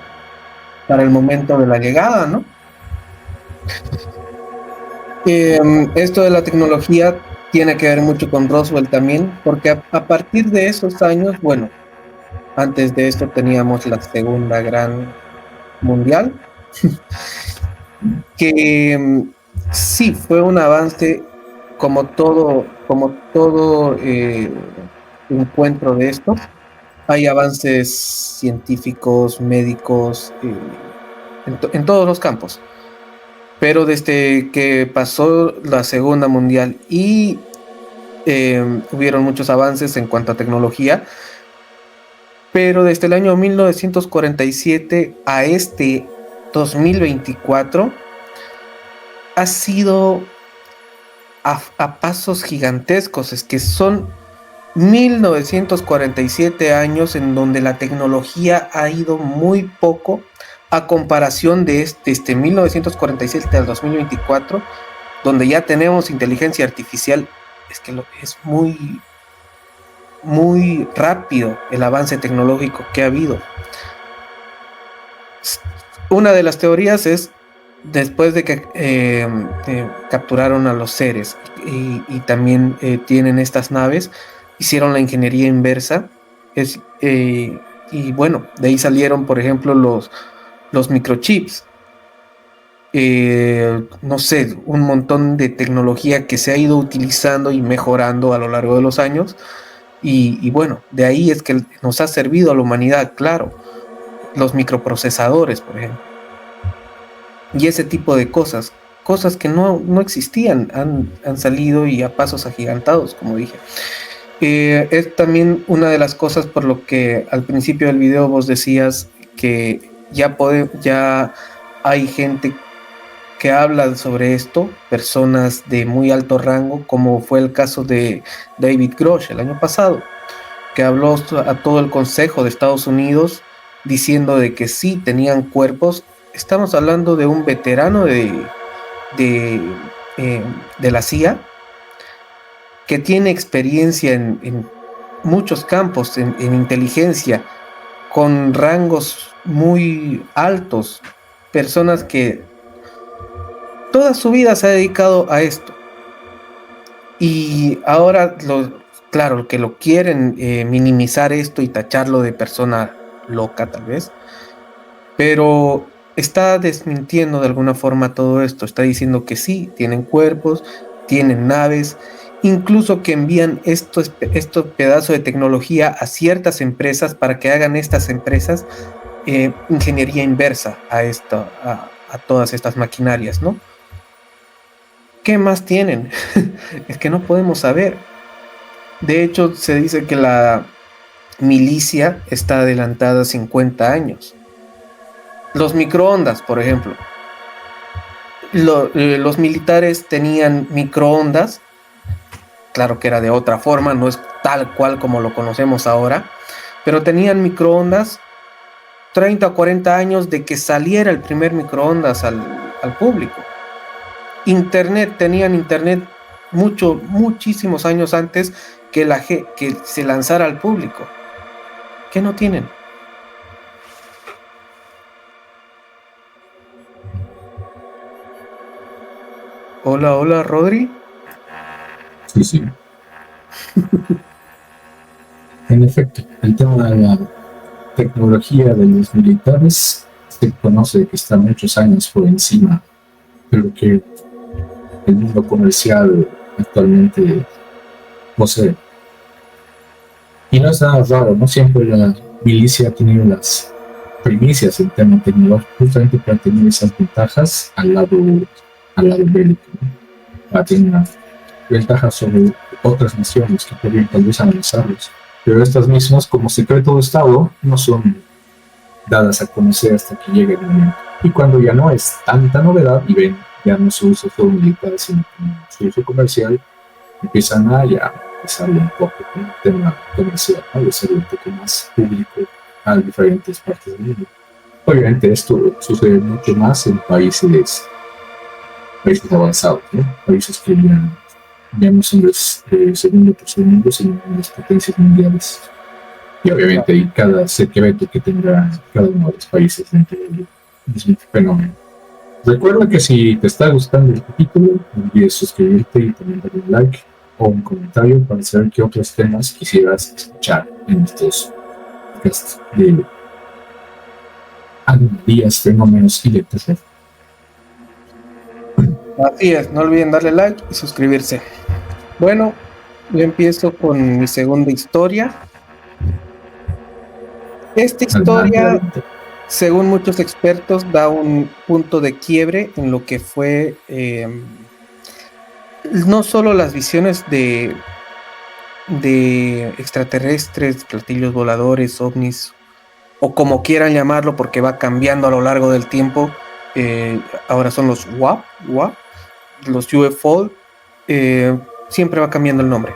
el momento de la llegada, ¿no? Esto de la tecnología tiene que ver mucho con Roswell también, porque a partir de esos años, bueno, antes de esto teníamos la Segunda Gran Mundial, que sí fue un avance como todo encuentro de estos. Hay avances científicos, médicos, en todos los campos. Pero desde que pasó la Segunda Mundial y hubieron muchos avances en cuanto a tecnología, pero desde el año 1947 a este 2024 ha sido a pasos gigantescos. Es que son 1947 años en donde la tecnología ha ido muy poco a comparación de este 1947 al 2024, donde ya tenemos inteligencia artificial. Es que es muy rápido el avance tecnológico que ha habido. Una de las teorías es después de que capturaron a los seres y también tienen estas naves, hicieron la ingeniería inversa, y bueno, de ahí salieron, por ejemplo, los microchips. No sé, un montón de tecnología que se ha ido utilizando y mejorando a lo largo de los años, y bueno, de ahí es que nos ha servido a la humanidad, claro, los microprocesadores, por ejemplo, y ese tipo de cosas que no existían, han salido y a pasos agigantados, como dije. Es también una de las cosas por lo que al principio del video vos decías que ya hay gente que habla sobre esto, personas de muy alto rango, como fue el caso de David Grosh el año pasado, que habló a todo el Consejo de Estados Unidos diciendo de que sí tenían cuerpos. Estamos hablando de un veterano de, de la CIA, que tiene experiencia en muchos campos, en inteligencia, con rangos muy altos, personas que toda su vida se ha dedicado a esto. Y ahora, claro, que lo quieren minimizar esto y tacharlo de persona loca tal vez, pero está desmintiendo de alguna forma todo esto. Está diciendo que sí, tienen cuerpos, tienen naves, incluso que envían estos pedazos de tecnología a ciertas empresas para que hagan estas empresas ingeniería inversa a todas estas maquinarias, ¿no? ¿Qué más tienen? Es que no podemos saber. De hecho, se dice que la milicia está adelantada 50 años. Los microondas, por ejemplo. Los militares tenían microondas, claro que era de otra forma, no es tal cual como lo conocemos ahora, pero tenían microondas 30 o 40 años de que saliera el primer microondas al público. Tenían internet muchísimos años antes que se lanzara al público. ¿Qué no tienen? Hola, Rodri. Sí, sí. En efecto, el tema de la tecnología de los militares se conoce que está muchos años por encima de lo que el mundo comercial actualmente posee. Y no es nada raro, no siempre milicia ha tenido las primicias en tema tecnológico justamente para tener esas ventajas al lado bélico, ¿no? Para tener una ventaja sobre otras naciones que podrían tal vez amenazarlos. Pero estas mismas, como secreto de Estado, no son dadas a conocer hasta que llegue el momento. Y cuando ya no es tanta novedad y ven ya no su uso solo militar, sino su uso comercial, empiezan a ya empezarle un poco con el tema comercial, ¿no? De ser un poco más público a diferentes partes del mundo. Obviamente esto sucede mucho más en países avanzados, ¿no? Países que ya no son de segundo o tercer mundo, sino las potencias mundiales. Y obviamente hay cada secreto que tendrá cada uno de los países dentro del mismo fenómeno. Recuerda que si te está gustando el capítulo, no olvides suscribirte y también darle un like o un comentario para saber qué otros temas quisieras escuchar en estos podcasts de anomalías, fenómenos y de terror. Así es, no olviden darle like y suscribirse. Bueno, yo empiezo con mi segunda historia. Esta historia, según muchos expertos, da un punto de quiebre en lo que fue no solo las visiones de extraterrestres, platillos voladores, ovnis, o como quieran llamarlo, porque va cambiando a lo largo del tiempo. Ahora son los WAP, los UFO, siempre va cambiando el nombre.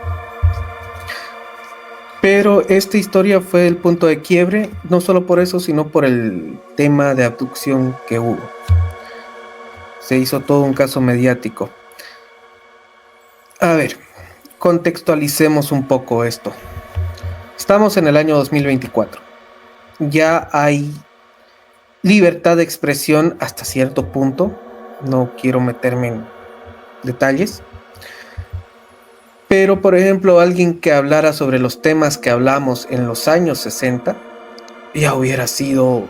Pero esta historia fue el punto de quiebre, no solo por eso, sino por el tema de abducción que hubo. Se hizo todo un caso mediático. A ver, contextualicemos un poco esto. Estamos en el año 2024. Ya hay libertad de expresión hasta cierto punto. No quiero meterme en detalles. Pero, por ejemplo, alguien que hablara sobre los temas que hablamos en los años 60 ya hubiera sido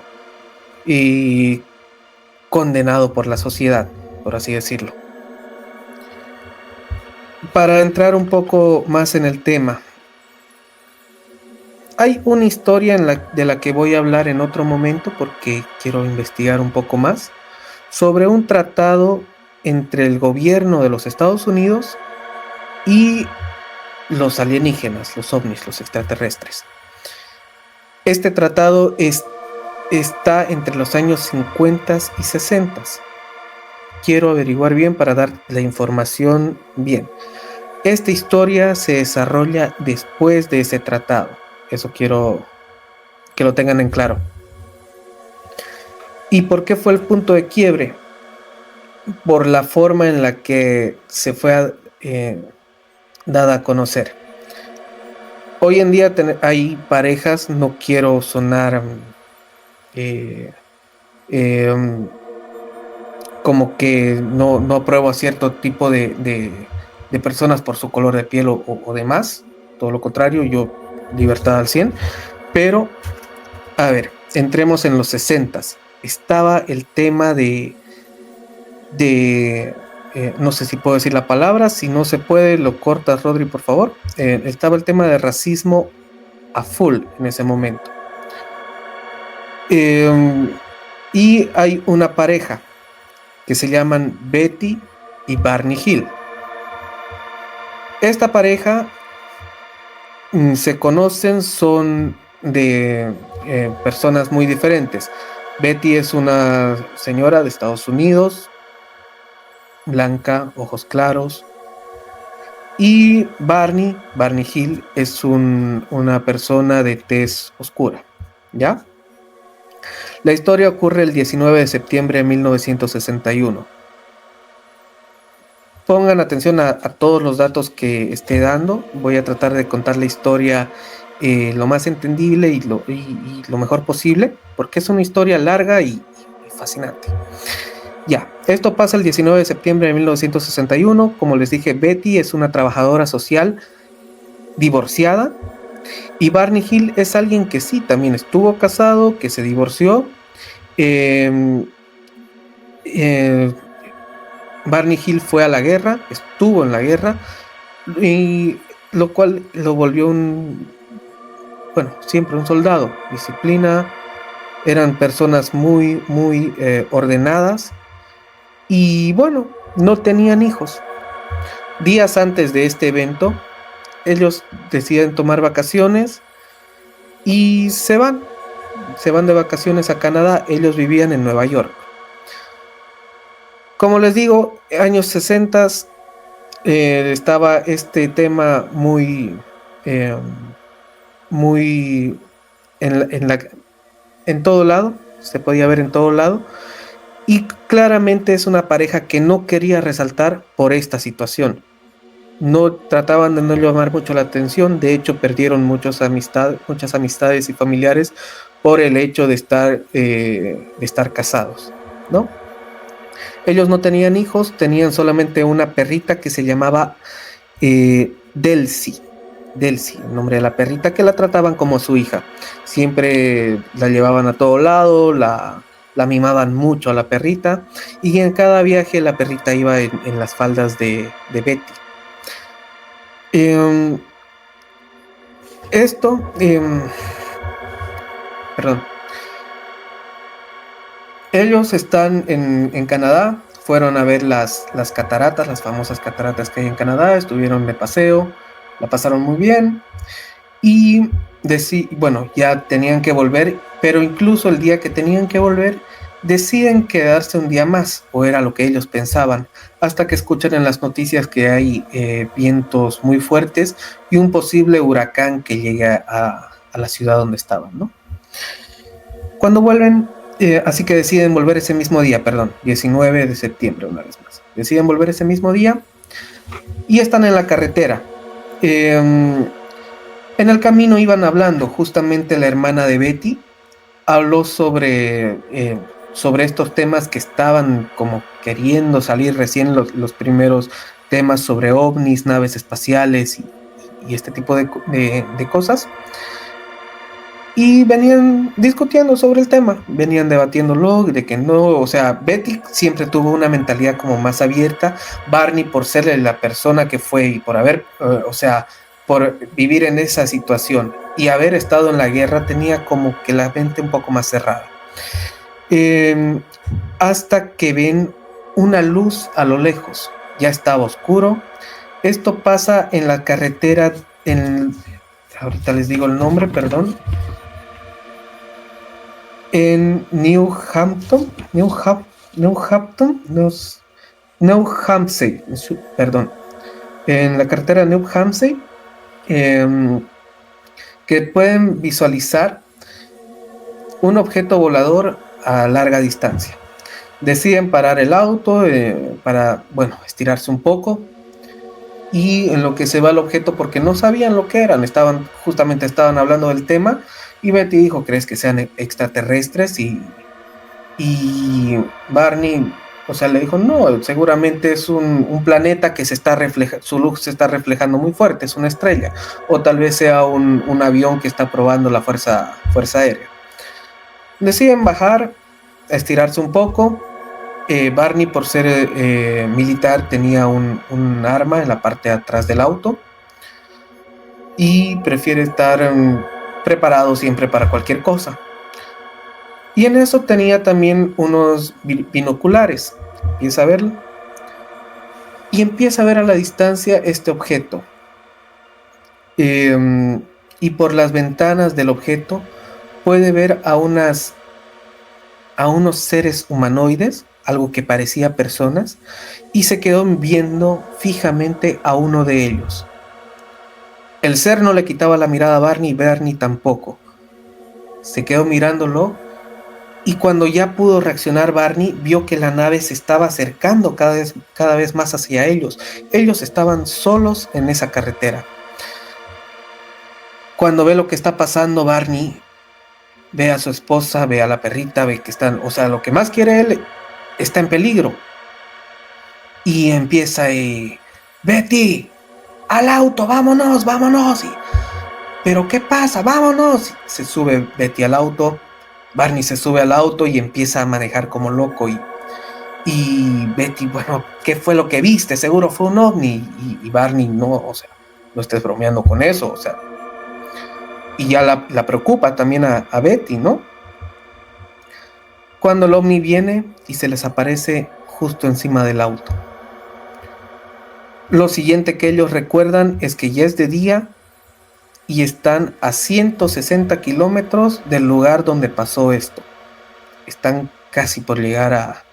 condenado por la sociedad, por así decirlo. Para entrar un poco más en el tema, hay una historia de la que voy a hablar en otro momento porque quiero investigar un poco más sobre un tratado entre el gobierno de los Estados Unidos y los alienígenas, los ovnis, los extraterrestres. Este tratado está entre los años 50 y 60. Quiero averiguar bien para dar la información bien. Esta historia se desarrolla después de ese tratado. Eso quiero que lo tengan en claro. ¿Y por qué fue el punto de quiebre? Por la forma en la que se fue dada a conocer. Hoy en día hay parejas, no quiero sonar como que no apruebo a cierto tipo de personas por su color de piel o demás, todo lo contrario, yo libertad al 100, pero a ver, entremos en los 60s. Estaba el tema no sé si puedo decir la palabra, si no se puede lo cortas, Rodri, por favor. Estaba el tema de racismo a full en ese momento. Y hay una pareja que se llaman Betty y Barney Hill. Esta pareja se conocen, son de personas muy diferentes. Betty es una señora de Estados Unidos, blanca, ojos claros, y Barney Hill es una persona de tez oscura, ¿ya? La historia ocurre el 19 de septiembre de 1961. Pongan atención a todos los datos que esté dando. Voy a tratar de contar la historia lo más entendible y lo mejor posible, porque es una historia larga y fascinante. Ya, esto pasa el 19 de septiembre de 1961. Como les dije, Betty es una trabajadora social divorciada y Barney Hill es alguien que sí, también estuvo casado, que se divorció. Barney Hill fue a la guerra, estuvo en la guerra, y lo cual lo volvió bueno, siempre un soldado, disciplina, eran personas muy, muy ordenadas y bueno, no tenían hijos. Días antes de este evento, ellos deciden tomar vacaciones y se van de vacaciones a Canadá. Ellos vivían en Nueva York. Como les digo, años 60 estaba este tema eh, muy en todo lado, se podía ver en todo lado, y claramente es una pareja que no quería resaltar por esta situación. No trataban de no llamar mucho la atención, de hecho perdieron muchas amistades y familiares por el hecho de estar casados, ¿no? Ellos no tenían hijos, tenían solamente una perrita que se llamaba Delcy. Delcy, el nombre de la perrita, que la trataban como su hija. Siempre la llevaban a todo lado, la mimaban mucho a la perrita, y en cada viaje la perrita iba en las faldas de Betty. Eh, esto, perdón, ellos están en Canadá, fueron a ver las cataratas, las famosas cataratas que hay en Canadá, estuvieron de paseo, la pasaron muy bien y bueno, ya tenían que volver, pero incluso el día que tenían que volver, deciden quedarse un día más, o era lo que ellos pensaban, hasta que escuchan en las noticias que hay vientos muy fuertes y un posible huracán que llega a la ciudad donde estaban, ¿no? Cuando vuelven, así que deciden volver ese mismo día, perdón, 19 de septiembre, una vez más. Deciden volver ese mismo día y están en la carretera. En el camino iban hablando, justamente la hermana de Betty habló sobre estos temas que estaban como queriendo salir recién, los primeros temas sobre ovnis, naves espaciales y este tipo de cosas. Y venían discutiendo sobre el tema, venían debatiéndolo, de que no, o sea, Betty siempre tuvo una mentalidad como más abierta, Barney por ser la persona que fue y por haber, o sea, por vivir en esa situación y haber estado en la guerra, tenía como que la mente un poco más cerrada. Hasta que ven una luz a lo lejos, ya estaba oscuro. Esto pasa en la carretera, ahorita les digo el nombre, perdón. En New Hampshire, perdón, en la carretera New Hampshire, que pueden visualizar un objeto volador a larga distancia. Deciden parar el auto para, bueno, estirarse un poco, y en lo que se va el objeto, porque no sabían lo que eran, justamente estaban hablando del tema, y Betty dijo, ¿crees que sean extraterrestres? Y Barney, o sea, le dijo, no, seguramente es un planeta que su luz se está reflejando muy fuerte, es una estrella, o tal vez sea un avión que está probando la fuerza aérea. Deciden bajar, estirarse un poco. Barney, por ser militar, tenía un arma en la parte de atrás del auto y prefiere estar preparado siempre para cualquier cosa. Y en eso tenía también unos binoculares. Empieza a verlo y empieza a ver a la distancia este objeto. Y por las ventanas del objeto puede ver a unos seres humanoides, algo que parecía personas, y se quedó viendo fijamente a uno de ellos. El ser no le quitaba la mirada a Barney, Barney tampoco. Se quedó mirándolo, y cuando ya pudo reaccionar Barney, vio que la nave se estaba acercando cada vez más hacia ellos. Ellos estaban solos en esa carretera. Cuando ve lo que está pasando, Barney ve a su esposa, ve a la perrita, ve que están, o sea, lo que más quiere él está en peligro. Y empieza Betty, al auto, vámonos, vámonos. ¿Pero qué pasa? Vámonos. Se sube Betty al auto, Barney se sube al auto y empieza a manejar como loco. Y Betty, bueno, ¿qué fue lo que viste? Seguro fue un ovni. Y Barney, no, o sea, no estés bromeando con eso, o sea. y ya la preocupa también a Betty, ¿no? Cuando el ovni viene y se les aparece justo encima del auto. Lo siguiente que ellos recuerdan es que ya es de día y están a 160 kilómetros del lugar donde pasó esto. Están casi por llegar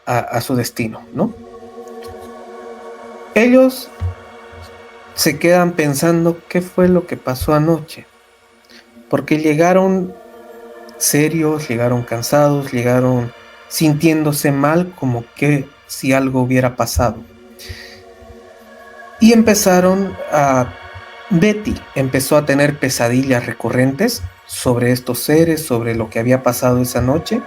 a su destino, ¿no? Ellos se quedan pensando qué fue lo que pasó anoche, porque llegaron serios, llegaron cansados, llegaron sintiéndose mal, como que si algo hubiera pasado. Y Betty empezó a tener pesadillas recurrentes sobre estos seres, sobre lo que había pasado esa noche.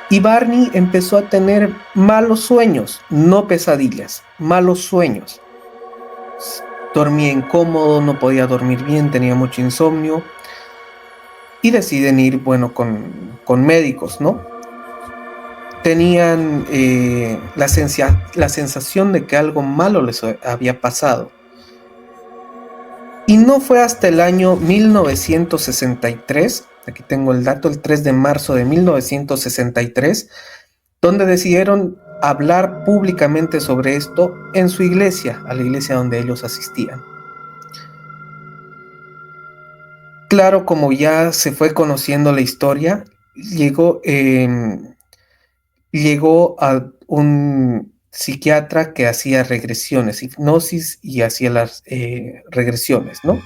Y Barney empezó a tener malos sueños, no pesadillas, malos sueños. Dormía incómodo, no podía dormir bien, tenía mucho insomnio. Y deciden ir, bueno, con médicos, ¿no? Tenían la sensación de que algo malo les había pasado. Y no fue hasta el año 1963, aquí tengo el dato, el 3 de marzo de 1963, donde decidieron hablar públicamente sobre esto en su iglesia, a la iglesia donde ellos asistían. Claro, como ya se fue conociendo la historia, llegó a un psiquiatra que hacía regresiones, hipnosis, y hacía las regresiones, ¿no?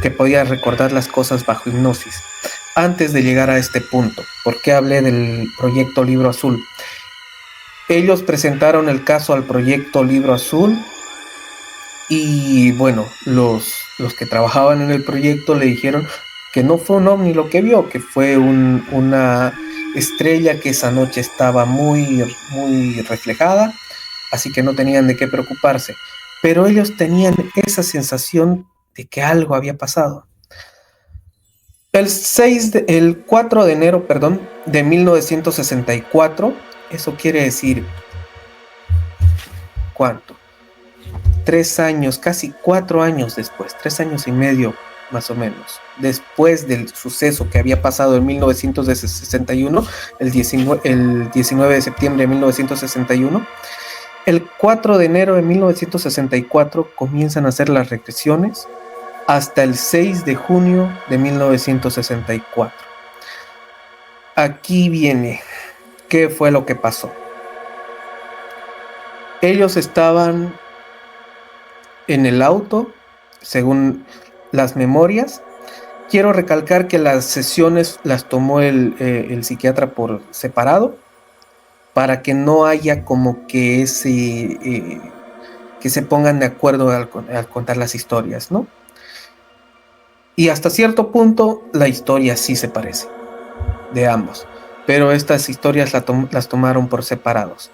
Que podía recordar las cosas bajo hipnosis. Antes de llegar a este punto, ¿por qué hablé del proyecto Libro Azul? Ellos presentaron el caso al proyecto Libro Azul y bueno, los que trabajaban en el proyecto le dijeron que no fue un ovni lo que vio, que fue una estrella que esa noche estaba muy, muy reflejada, así que no tenían de qué preocuparse. Pero ellos tenían esa sensación de que algo había pasado. El 4 de enero, de 1964, eso quiere decir, ¿cuánto? 3 años, casi 4 años después, 3 años y medio más o menos, después del suceso que había pasado en 1961, el 19 de septiembre de 1961, el 4 de enero de 1964 comienzan a hacer las regresiones hasta el 6 de junio de 1964. Aquí viene, ¿qué fue lo que pasó? Ellos estaban en el auto, según las memorias. Quiero recalcar que las sesiones las tomó el psiquiatra por separado, para que no haya como que que se pongan de acuerdo al contar las historias, ¿no? Y hasta cierto punto la historia sí se parece, de ambos, pero estas historias las tomaron por separados.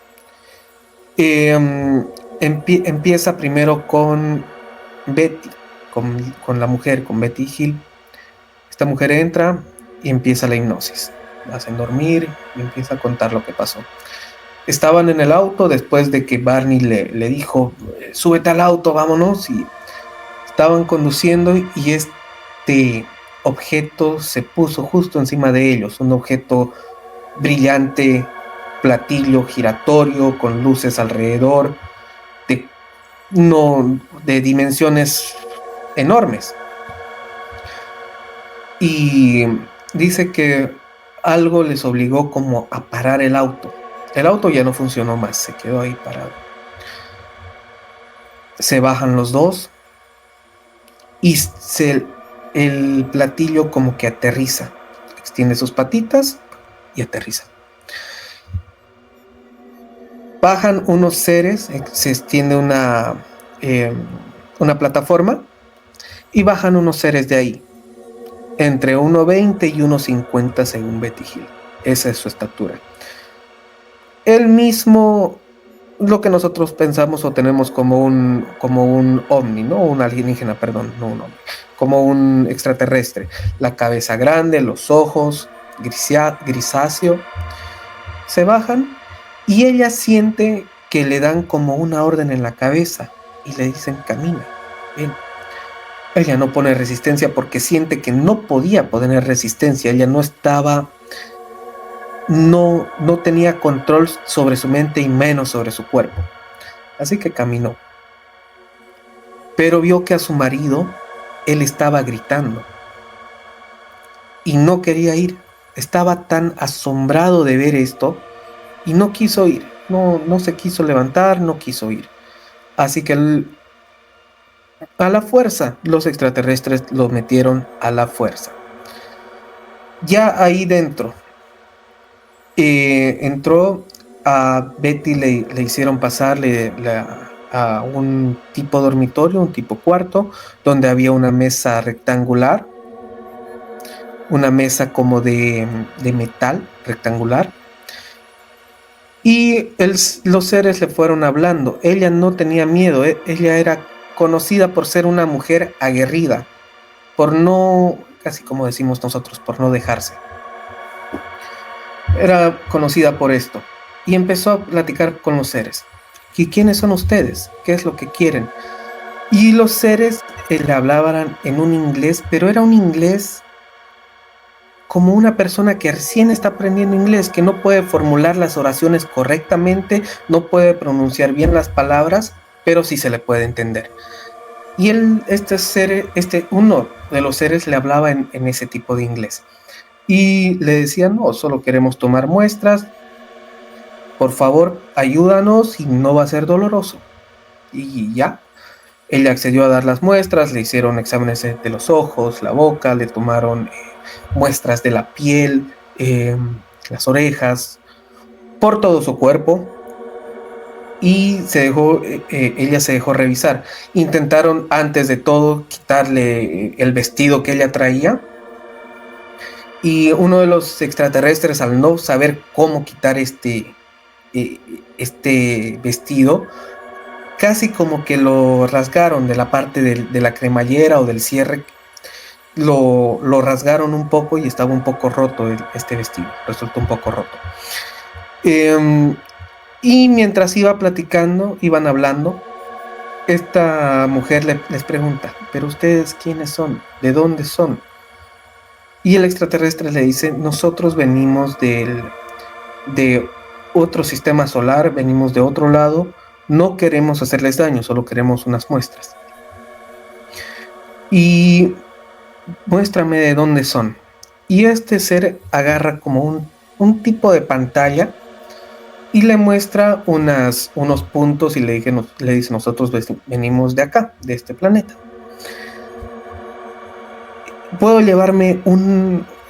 Empieza primero con Betty, con la mujer, con Betty Hill. Esta mujer entra y empieza la hipnosis. La hacen dormir y empieza a contar lo que pasó. Estaban en el auto después de que Barney le dijo, súbete al auto, vámonos, y estaban conduciendo y este objeto se puso justo encima de ellos, un objeto brillante, platillo giratorio con luces alrededor, de dimensiones enormes. Y dice que algo les obligó como a parar el auto. El auto ya no funcionó más, se quedó ahí parado. Se bajan los dos y el platillo como que aterriza, extiende sus patitas y aterriza. Bajan unos seres, se extiende una plataforma y bajan unos seres de ahí, entre 1,20 y 1,50 según Betty Hill. Esa es su estatura. El mismo, lo que nosotros pensamos o tenemos como un ovni, ¿no? Un alienígena, perdón, no un ovni, como un extraterrestre. La cabeza grande, los ojos grisáceo. Se bajan y ella siente que le dan como una orden en la cabeza y le dicen, camina, ven. Ella no pone resistencia porque siente que no podía poner resistencia. Ella no estaba, no tenía control sobre su mente y menos sobre su cuerpo. Así que caminó. Pero vio que a su marido, él estaba gritando. Y no quería ir. Estaba tan asombrado de ver esto y no quiso ir. No se quiso levantar, no quiso ir. Así que a la fuerza, los extraterrestres lo metieron a la fuerza. Ya ahí dentro, entró a Betty, le hicieron pasarle a un tipo dormitorio, un tipo cuarto, donde había una mesa rectangular, una mesa como de metal rectangular. Y los seres le fueron hablando. Ella no tenía miedo, ella era conocida por ser una mujer aguerrida, por no, casi como decimos nosotros, por no dejarse. Era conocida por esto. Y empezó a platicar con los seres. ¿Y quiénes son ustedes? ¿Qué es lo que quieren? Y los seres le hablaban en un inglés, pero era un inglés como una persona que recién está aprendiendo inglés, que no puede formular las oraciones correctamente, no puede pronunciar bien las palabras, pero sí se le puede entender. Y uno de los seres le hablaba en ese tipo de inglés. Y le decían, no, solo queremos tomar muestras, por favor, ayúdanos y no va a ser doloroso. Y ya, él accedió a dar las muestras, le hicieron exámenes de los ojos, la boca, le tomaron muestras de la piel, las orejas, por todo su cuerpo, y ella se dejó revisar. Intentaron antes de todo quitarle el vestido que ella traía, y uno de los extraterrestres, al no saber cómo quitar este vestido, casi como que lo rasgaron de la parte de la cremallera o del cierre. Lo rasgaron un poco y estaba un poco roto este vestido, resultó un poco roto. Y mientras iban hablando, esta mujer les pregunta, ¿pero ustedes quiénes son? ¿De dónde son? Y el extraterrestre le dice, nosotros venimos de otro sistema solar, venimos de otro lado, no queremos hacerles daño, solo queremos unas muestras. Y muéstrame de dónde son. Y este ser agarra como un tipo de pantalla y le muestra unos puntos y le dice, nosotros venimos de acá, de este planeta. Puedo llevarme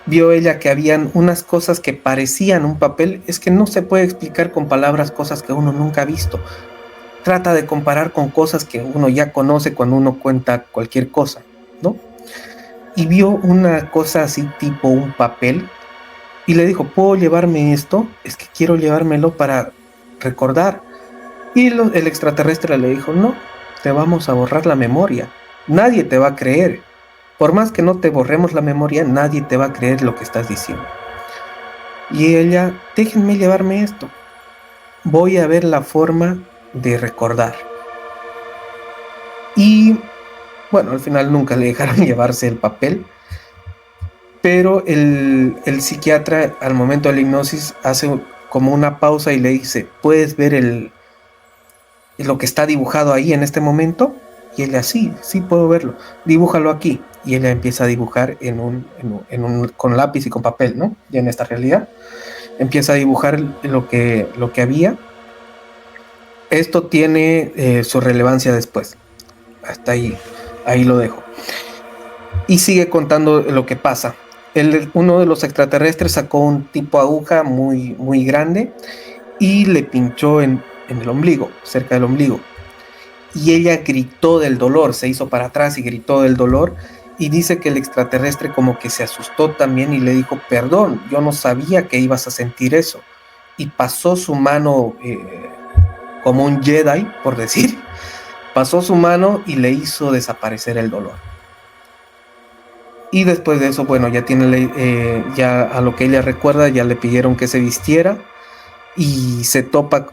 vio ella que habían unas cosas que parecían un papel. Es que no se puede explicar con palabras cosas que uno nunca ha visto. Trata de comparar con cosas que uno ya conoce cuando uno cuenta cualquier cosa, ¿no? Y vio una cosa así tipo un papel y le dijo, ¿puedo llevarme esto? Es que quiero llevármelo para recordar. Y el extraterrestre le dijo, no, te vamos a borrar la memoria. Nadie te va a creer. Por más que no te borremos la memoria, nadie te va a creer lo que estás diciendo. Y ella, déjenme llevarme esto. Voy a ver la forma de recordar. Y bueno, al final nunca le dejaron llevarse el papel. Pero el psiquiatra, al momento de la hipnosis, hace como una pausa y le dice, ¿puedes ver lo que está dibujado ahí en este momento? Y ella, sí puedo verlo. Dibújalo aquí. Y ella empieza a dibujar con lápiz y con papel, ¿no? Ya en esta realidad. Empieza a dibujar lo que había. Esto tiene su relevancia después. Hasta ahí lo dejo. Y sigue contando lo que pasa. Uno de los extraterrestres sacó un tipo aguja muy, muy grande y le pinchó en el ombligo, cerca del ombligo. Y ella gritó del dolor, se hizo para atrás y gritó del dolor. Y dice que el extraterrestre como que se asustó también y le dijo, perdón, yo no sabía que ibas a sentir eso. Y pasó su mano como un Jedi, por decir. Pasó su mano y le hizo desaparecer el dolor. Y después de eso, bueno, ya a lo que ella recuerda, ya le pidieron que se vistiera y se topa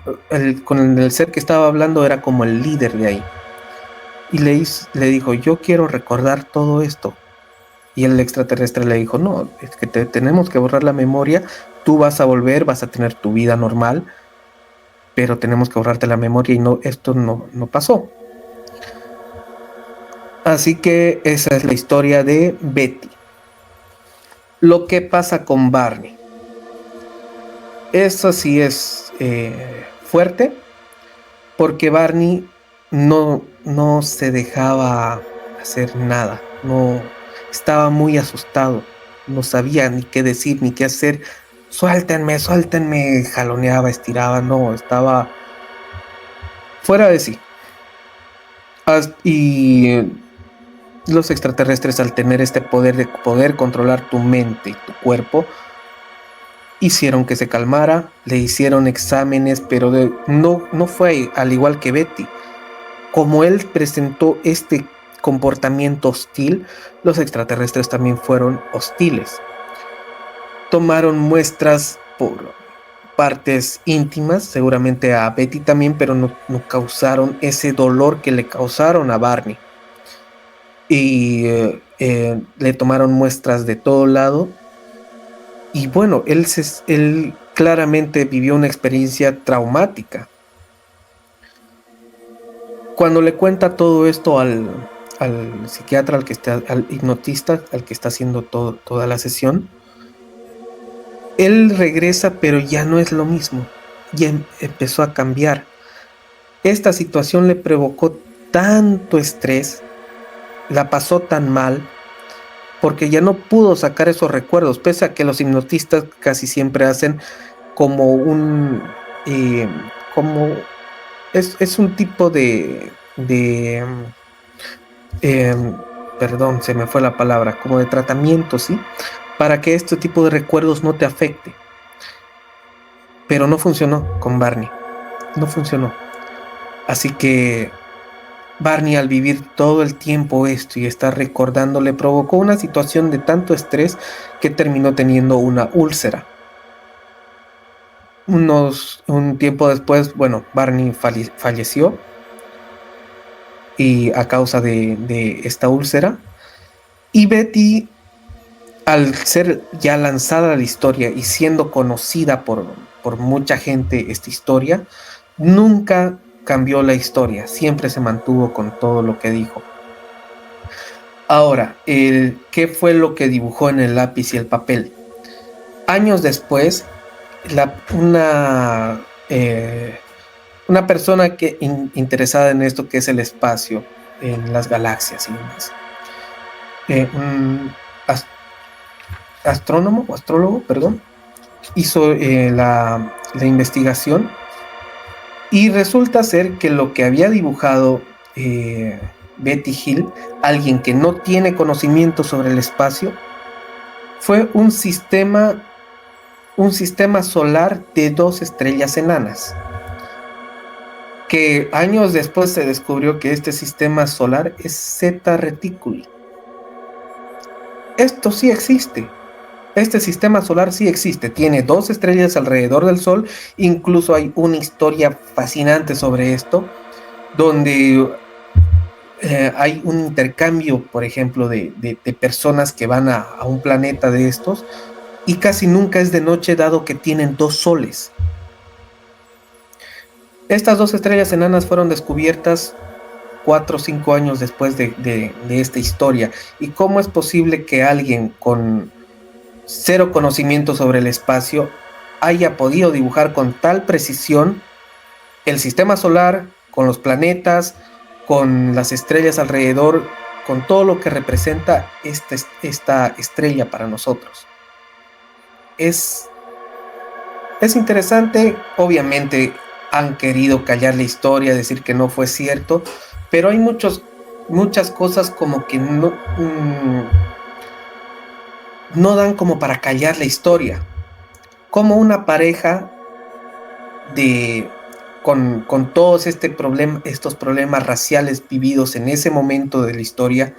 con el ser que estaba hablando, era como el líder de ahí. y le dijo, yo quiero recordar todo esto. Y el extraterrestre le dijo, no, es que tenemos que borrar la memoria, tú vas a volver, vas a tener tu vida normal, pero tenemos que borrarte la memoria y no, esto no pasó. Así que esa es la historia de Betty. Lo que pasa con Barney. Eso sí es fuerte, porque Barney no se dejaba hacer nada, no estaba muy asustado, no sabía ni qué decir ni qué hacer. Suéltenme, suéltenme, jaloneaba, estiraba, no, estaba fuera de sí. Y los extraterrestres, al tener este poder de poder controlar tu mente y tu cuerpo, hicieron que se calmara, le hicieron exámenes, pero no fue al igual que Betty. Como él presentó este comportamiento hostil, los extraterrestres también fueron hostiles. Tomaron muestras por partes íntimas, seguramente a Betty también, pero no causaron ese dolor que le causaron a Barney. Y le tomaron muestras de todo lado. Y bueno, él claramente vivió una experiencia traumática. Cuando le cuenta todo esto al psiquiatra, al hipnotista, al que está haciendo toda la sesión, él regresa, pero ya no es lo mismo. Ya empezó a cambiar. Esta situación le provocó tanto estrés, la pasó tan mal, porque ya no pudo sacar esos recuerdos, pese a que los hipnotistas casi siempre hacen como es un tipo perdón, se me fue la palabra, como de tratamiento, ¿sí? Para que este tipo de recuerdos no te afecte. Pero no funcionó con Barney, no funcionó. Así que Barney, al vivir todo el tiempo esto y estar recordando, le provocó una situación de tanto estrés que terminó teniendo una úlcera. Un tiempo después, bueno, Barney falleció y a causa de esta úlcera. Y Betty, al ser ya lanzada la historia y siendo conocida por mucha gente esta historia, nunca cambió la historia, siempre se mantuvo con todo lo que dijo. Ahora, ¿qué fue lo que dibujó en el lápiz y el papel? Años después, una persona interesada en esto que es el espacio, en las galaxias y demás, un astrólogo, hizo la investigación, y resulta ser que lo que había dibujado Betty Hill, alguien que no tiene conocimiento sobre el espacio, fue un sistema solar de 2 estrellas enanas, que años después se descubrió que este sistema solar es Zeta Reticuli. Esto sí existe. Este sistema solar sí existe, tiene 2 estrellas alrededor del Sol. Incluso hay una historia fascinante sobre esto, donde hay un intercambio, por ejemplo, de personas que van a un planeta de estos, y casi nunca es de noche, dado que tienen 2 soles. Estas 2 estrellas enanas fueron descubiertas 4 o 5 años después de esta historia. ¿Y cómo es posible que alguien con cero conocimiento sobre el espacio haya podido dibujar con tal precisión el sistema solar, con los planetas, con las estrellas alrededor, con todo lo que representa esta estrella para nosotros? Es interesante. Obviamente han querido callar la historia, decir que no fue cierto, pero hay muchas cosas como que no dan como para callar la historia. Como una pareja con todos estos problemas raciales vividos en ese momento de la historia,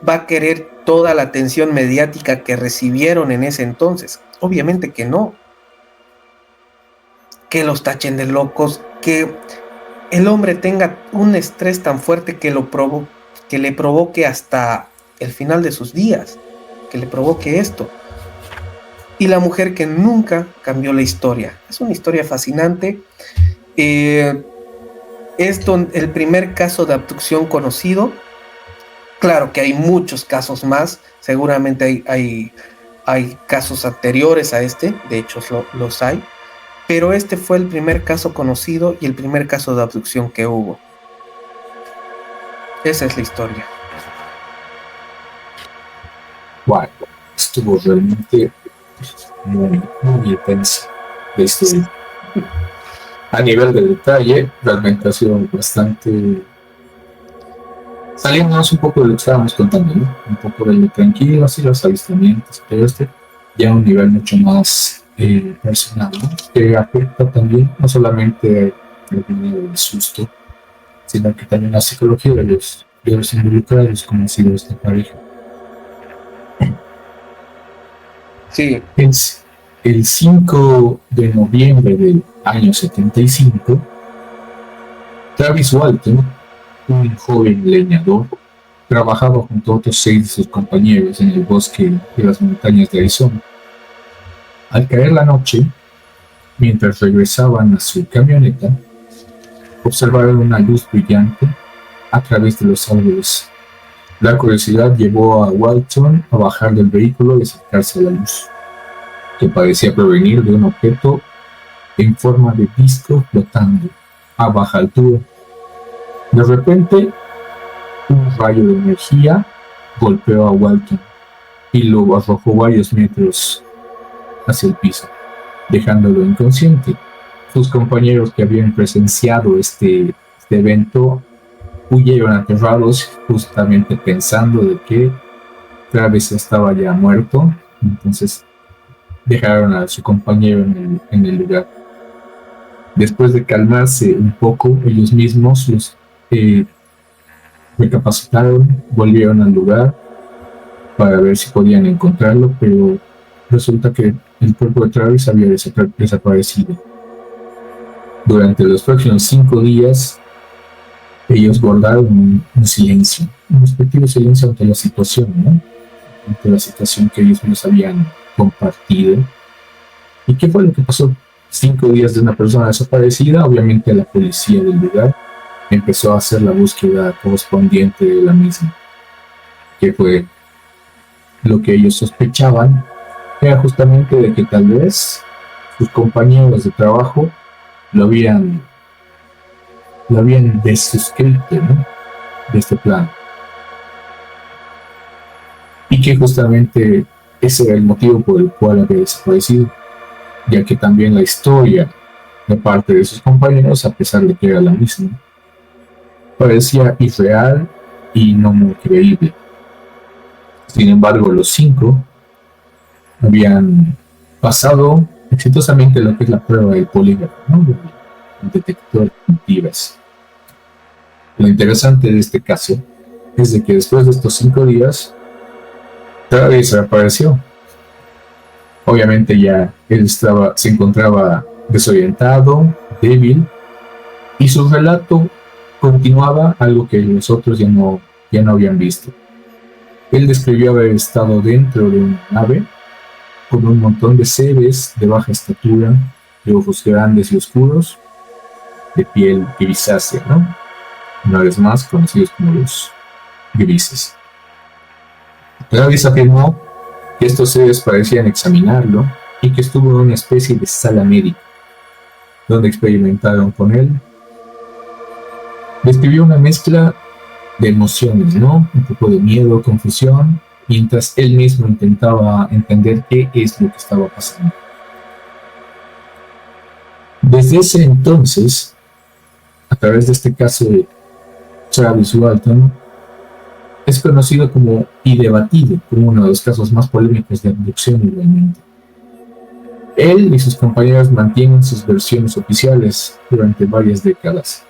va a querer toda la atención mediática que recibieron en ese entonces? Obviamente que no. Que los tachen de locos, que el hombre tenga un estrés tan fuerte que le provoque hasta el final de sus días, que le provoque esto. Y la mujer que nunca cambió la historia. Es una historia fascinante. Es el primer caso de abducción conocido. Claro que hay muchos casos más. Seguramente hay casos anteriores a este. De hecho, los hay. Pero este fue el primer caso conocido y el primer caso de abducción que hubo. Esa es la historia. Wow, estuvo realmente muy, muy intenso. A nivel de detalle, realmente ha sido bastante. Saliéndonos un poco de lo que estábamos contando, ¿no? Un poco de lo tranquilo, así los avistamientos, pero ya a un nivel mucho más personal, ¿no? Que afecta también no solamente el susto, sino que también la psicología de los involucrados, como ha sido esta pareja. Sí. El 5 de noviembre del año 75, Travis Walton, un joven leñador, trabajaba junto a otros 6 de sus compañeros en el bosque de las montañas de Arizona. Al caer la noche, mientras regresaban a su camioneta, observaron una luz brillante a través de los árboles. La curiosidad llevó a Walton a bajar del vehículo y acercarse a la luz, que parecía provenir de un objeto en forma de disco flotando a baja altura. De repente, un rayo de energía golpeó a Walton y lo arrojó varios metros hacia el piso, dejándolo inconsciente. Sus compañeros que habían presenciado este evento huyeron aterrados, justamente pensando de que Travis estaba ya muerto. Entonces dejaron a su compañero en el lugar. Después de calmarse un poco, ellos mismos los recapacitaron, volvieron al lugar para ver si podían encontrarlo, pero resulta que el cuerpo de Travis había desaparecido. Durante los próximos 5 días, ellos guardaron un silencio, un respectivo silencio ante la situación, ¿no? Ante la situación que ellos nos habían compartido. ¿Y qué fue lo que pasó? 5 días de una persona desaparecida. Obviamente la policía del lugar empezó a hacer la búsqueda correspondiente de la misma, que fue lo que ellos sospechaban, era justamente de que tal vez sus compañeros de trabajo lo habían desuscrito, ¿no?, de este plan, y que justamente ese era el motivo por el cual había desaparecido, ya que también la historia de parte de sus compañeros, a pesar de que era la misma, parecía irreal y no muy creíble. Sin embargo, los 5 habían pasado exitosamente lo que es la prueba del polígrafo, ¿no?, el detector de mentiras. Lo interesante de este caso es de que después de estos 5 días, Travis reapareció. Obviamente ya él se encontraba desorientado, débil, y su relato continuaba algo que los otros ya no habían visto. Él describió haber estado dentro de una nave con un montón de seres de baja estatura, de ojos grandes y oscuros, de piel grisácea, ¿no? Una vez más conocidos como los grises. Travis afirmó que estos seres parecían examinarlo y que estuvo en una especie de sala médica, donde experimentaron con él. Describió una mezcla de emociones, ¿no? Un poco de miedo, confusión, mientras él mismo intentaba entender qué es lo que estaba pasando. Desde ese entonces, a través de este caso de Travis Walton, es conocido como y debatido como uno de los casos más polémicos de abducción igualmente. Él y sus compañeros mantienen sus versiones oficiales durante varias décadas,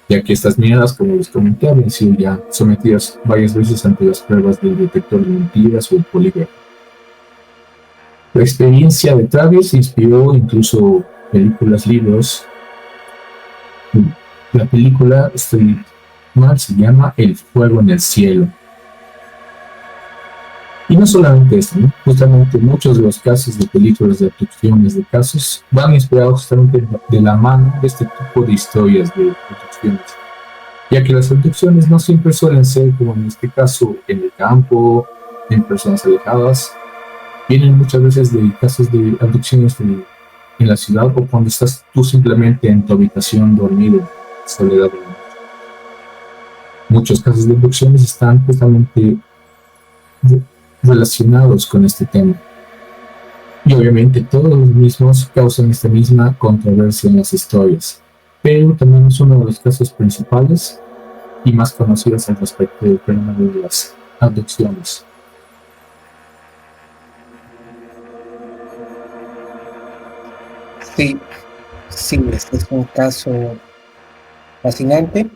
ya que estas miradas, como les comenté, habían sido ya sometidas varias veces ante las pruebas del detector de mentiras o el polígrafo. La experiencia de Travis inspiró incluso películas, libros, La película, estoy mal, se llama El fuego en el cielo. Y no solamente esto, ¿no? Justamente muchos de los casos de películas de abducciones, de casos, van inspirados justamente de la mano de este tipo de historias de abducciones. Ya que las abducciones no siempre suelen ser, como en este caso, en el campo, en personas alejadas. Vienen muchas veces de casos de abducciones en la ciudad o cuando estás tú simplemente en tu habitación dormido, soledad. Muchos casos de abducciones están justamente relacionados con este tema. Y obviamente todos los mismos causan esta misma controversia en las historias. Pero también es uno de los casos principales y más conocidos al respecto del fenómeno de las abducciones. Sí, sí, este es un caso fascinante.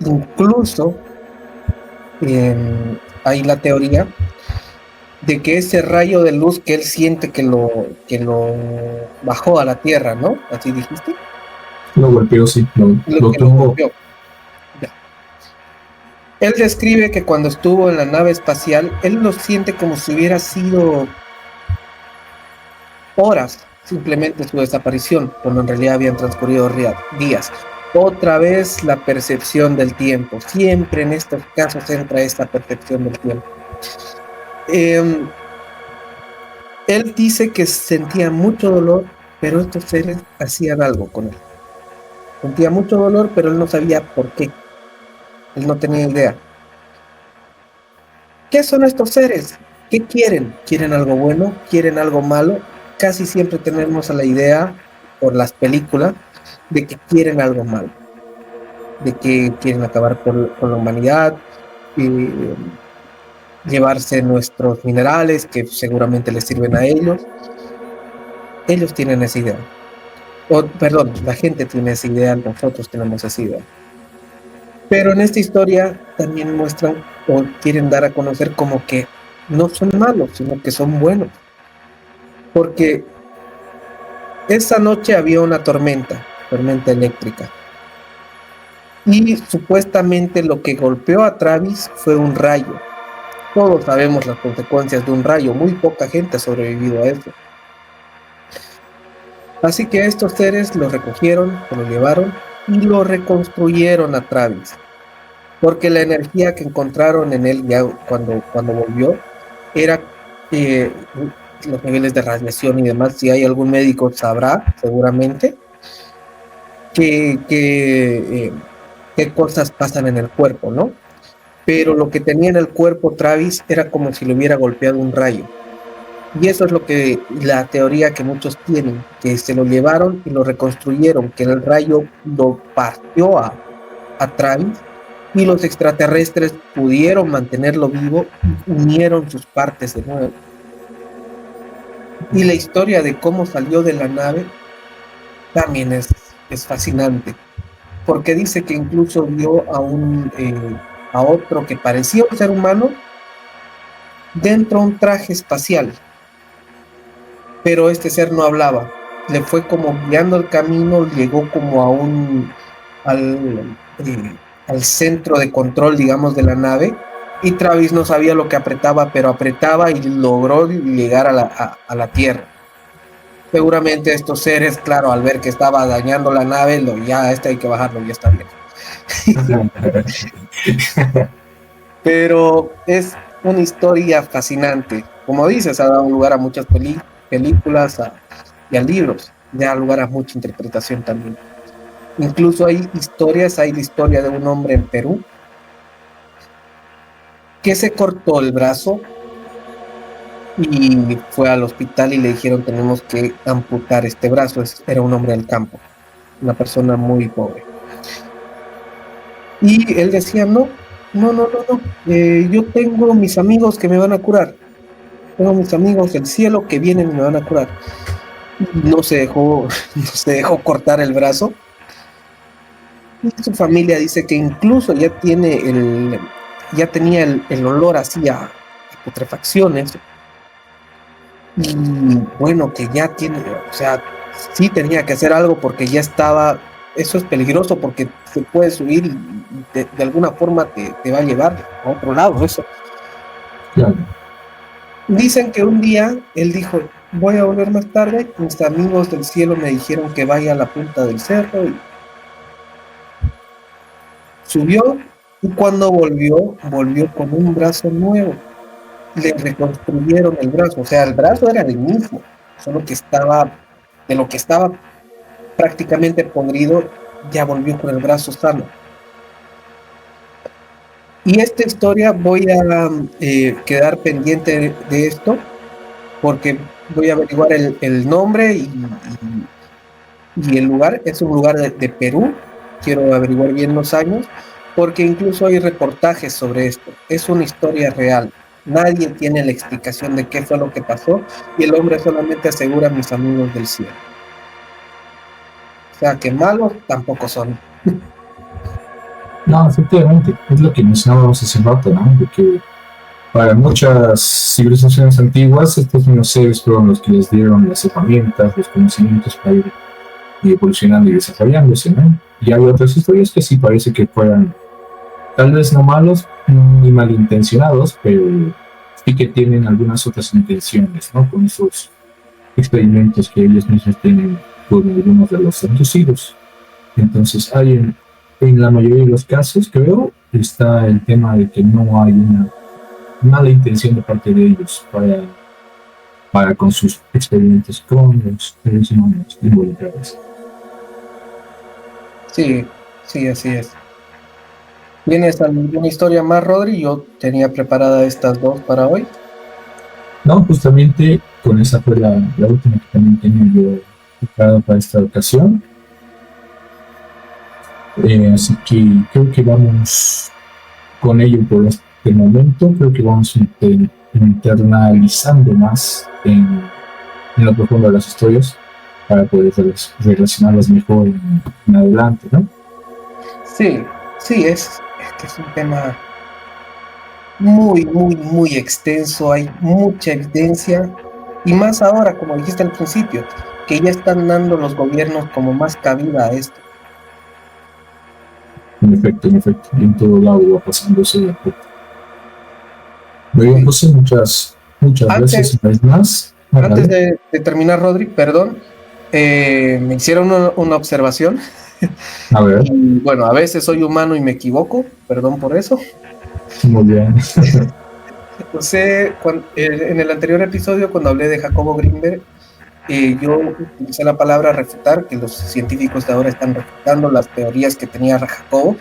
Incluso hay la teoría de que ese rayo de luz que él siente que lo bajó a la Tierra, ¿no? Así dijiste. Lo golpeó, sí, lo Que lo tumbó. golpeó. Ya. Él describe que cuando estuvo en la nave espacial, él lo siente como si hubiera sido horas simplemente su desaparición, cuando en realidad habían transcurrido días. Otra vez la percepción del tiempo. Siempre en estos casos entra esta percepción del tiempo. Él dice que sentía mucho dolor, pero estos seres hacían algo con él. Sentía mucho dolor, pero él no sabía por qué. Él no tenía idea. ¿Qué son estos seres? ¿Qué quieren? ¿Quieren algo bueno? ¿Quieren algo malo? Casi siempre tenemos la idea, por las películas, de que quieren algo malo. De que quieren acabar con la humanidad, llevarse nuestros minerales, que seguramente les sirven a ellos. Ellos tienen esa idea. Perdón, la gente tiene esa idea, nosotros tenemos esa idea. Pero en esta historia también muestran o quieren dar a conocer como que no son malos, sino que son buenos. Porque esa noche había una tormenta eléctrica. Y supuestamente lo que golpeó a Travis fue un rayo. Todos sabemos las consecuencias de un rayo, muy poca gente ha sobrevivido a eso. Así que estos seres lo recogieron, se lo llevaron y lo reconstruyeron a Travis. Porque la energía que encontraron en él ya cuando volvió era los niveles de radiación y demás. Si hay algún médico sabrá seguramente qué cosas pasan en el cuerpo, ¿no? Pero lo que tenía en el cuerpo Travis era como si le hubiera golpeado un rayo. Y eso es la teoría que muchos tienen, que se lo llevaron y lo reconstruyeron, que el rayo lo partió a Travis y los extraterrestres pudieron mantenerlo vivo y unieron sus partes de nuevo. Y la historia de cómo salió de la nave también es fascinante, porque dice que incluso vio a otro que parecía un ser humano dentro de un traje espacial, pero este ser no hablaba, le fue como guiando el camino, llegó como al centro de control, digamos, de la nave, y Travis no sabía lo que apretaba, pero apretaba y logró llegar a la Tierra. Seguramente estos seres, claro, al ver que estaba dañando la nave, ya hay que bajarlo, ya está bien. Pero es una historia fascinante. Como dices, ha dado lugar a muchas películas y a libros, da lugar a mucha interpretación también. Incluso hay la historia de un hombre en Perú que se cortó el brazo y fue al hospital y le dijeron tenemos que amputar este brazo. Era un hombre del campo, una persona muy pobre. Y él decía, no, yo tengo mis amigos que me van a curar. Tengo mis amigos del cielo que vienen y me van a curar. No se dejó cortar el brazo. Y su familia dice que incluso ya tenía el olor así a putrefacciones. Y bueno, que ya tiene, o sea, sí tenía que hacer algo porque ya estaba eso es peligroso porque te puedes subir y de alguna forma te va a llevar a otro lado, eso. Claro. Dicen que un día él dijo, voy a volver más tarde, mis amigos del cielo me dijeron que vaya a la punta del cerro y subió, y cuando volvió con un brazo nuevo. Le reconstruyeron el brazo, o sea, el brazo era el mismo, solo que de lo que estaba prácticamente podrido, ya volvió con el brazo sano. Y esta historia voy a quedar pendiente de esto, porque voy a averiguar el nombre y el lugar. Es un lugar de Perú, quiero averiguar bien los años, porque incluso hay reportajes sobre esto. Es una historia real. Nadie tiene la explicación de qué fue lo que pasó y el hombre solamente asegura a mis amigos del cielo. O sea que malos tampoco son. No, efectivamente, es lo que mencionábamos hace rato, ¿no? De que para muchas civilizaciones antiguas, estos mismos seres fueron los que les dieron las herramientas, los conocimientos para ir evolucionando y desarrollándose, ¿no? Y hay otras historias que sí parece que fueran, tal vez no malos ni malintencionados, pero sí que tienen algunas otras intenciones, ¿no? Con esos experimentos que ellos mismos tienen con algunos de los abducidos. Entonces, en la mayoría de los casos, creo, está el tema de que no hay una mala intención de parte de ellos para con sus experimentos con los seres humanos involucrados. Sí, sí, así es. ¿Tienes alguna historia más, Rodri? Yo tenía preparada estas dos para hoy. No, justamente con esa fue la última que también tenía yo preparado para esta ocasión. Así que creo que vamos con ello por este momento. Creo que vamos internalizando más en lo profundo de las historias para poder relacionarlas mejor en adelante, ¿no? Sí, sí, es que es un tema muy, muy, muy extenso, hay mucha evidencia, y más ahora, como dijiste al principio, que ya están dando los gobiernos como más cabida a esto. En efecto, y en todo lado va pasando eso de a poco. Muy bien, José, muchas gracias una vez más. Antes de terminar, Rodri, perdón, me hicieron una observación. A ver. Y, bueno, a veces soy humano y me equivoco, perdón por eso. Muy bien. No sé, en el anterior episodio, cuando hablé de Jacobo Greenberg, yo utilicé la palabra refutar, que los científicos de ahora están refutando las teorías que tenía Jacobo.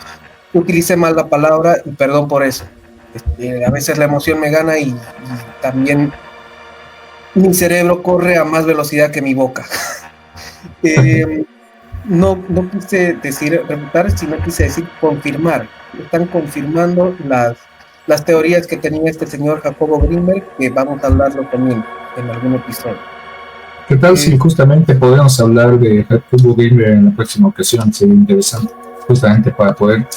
Utilicé mal la palabra y perdón por eso. A veces la emoción me gana y también mi cerebro corre a más velocidad que mi boca. No quise decir refutar, sino quise decir confirmar. Están confirmando las teorías que tenía este señor Jacobo Greenberg, que vamos a hablarlo también en algún episodio. ¿Qué tal si justamente podemos hablar de Jacobo Greenberg en la próxima ocasión? Sería interesante, justamente para poder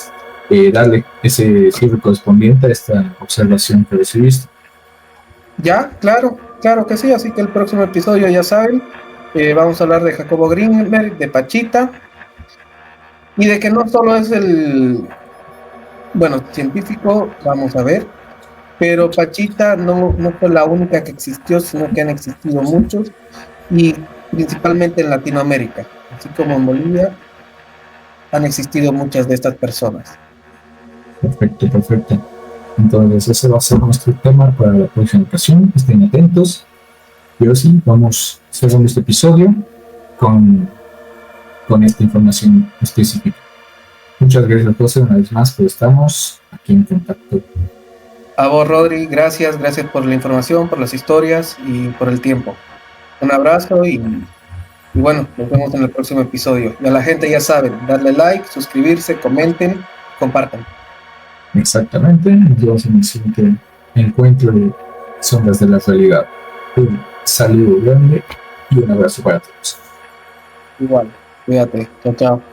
darle ese cierre correspondiente a esta observación que recibiste. Ya, claro que sí, así que el próximo episodio, ya saben, vamos a hablar de Jacobo Greenberg, de Pachita, y de que no solo es científico, vamos a ver, pero Pachita no fue la única que existió, sino que han existido muchos, y principalmente en Latinoamérica, así como en Bolivia, han existido muchas de estas personas. Perfecto. Entonces ese va a ser nuestro tema para la próxima ocasión. Estén atentos. Pero sí, vamos cerrando este episodio con esta información específica. Muchas gracias a todos una vez más, pues estamos aquí en contacto. A vos, Rodri, gracias por la información, por las historias y por el tiempo. Un abrazo y bueno, nos vemos en el próximo episodio. Y a la gente ya saben, darle like, suscribirse, comenten, compartan. Exactamente, nos vemos en el siguiente encuentro de Sombras de la Realidad. Un saludo grande y un abrazo para todos. Igual, cuídate. Chao.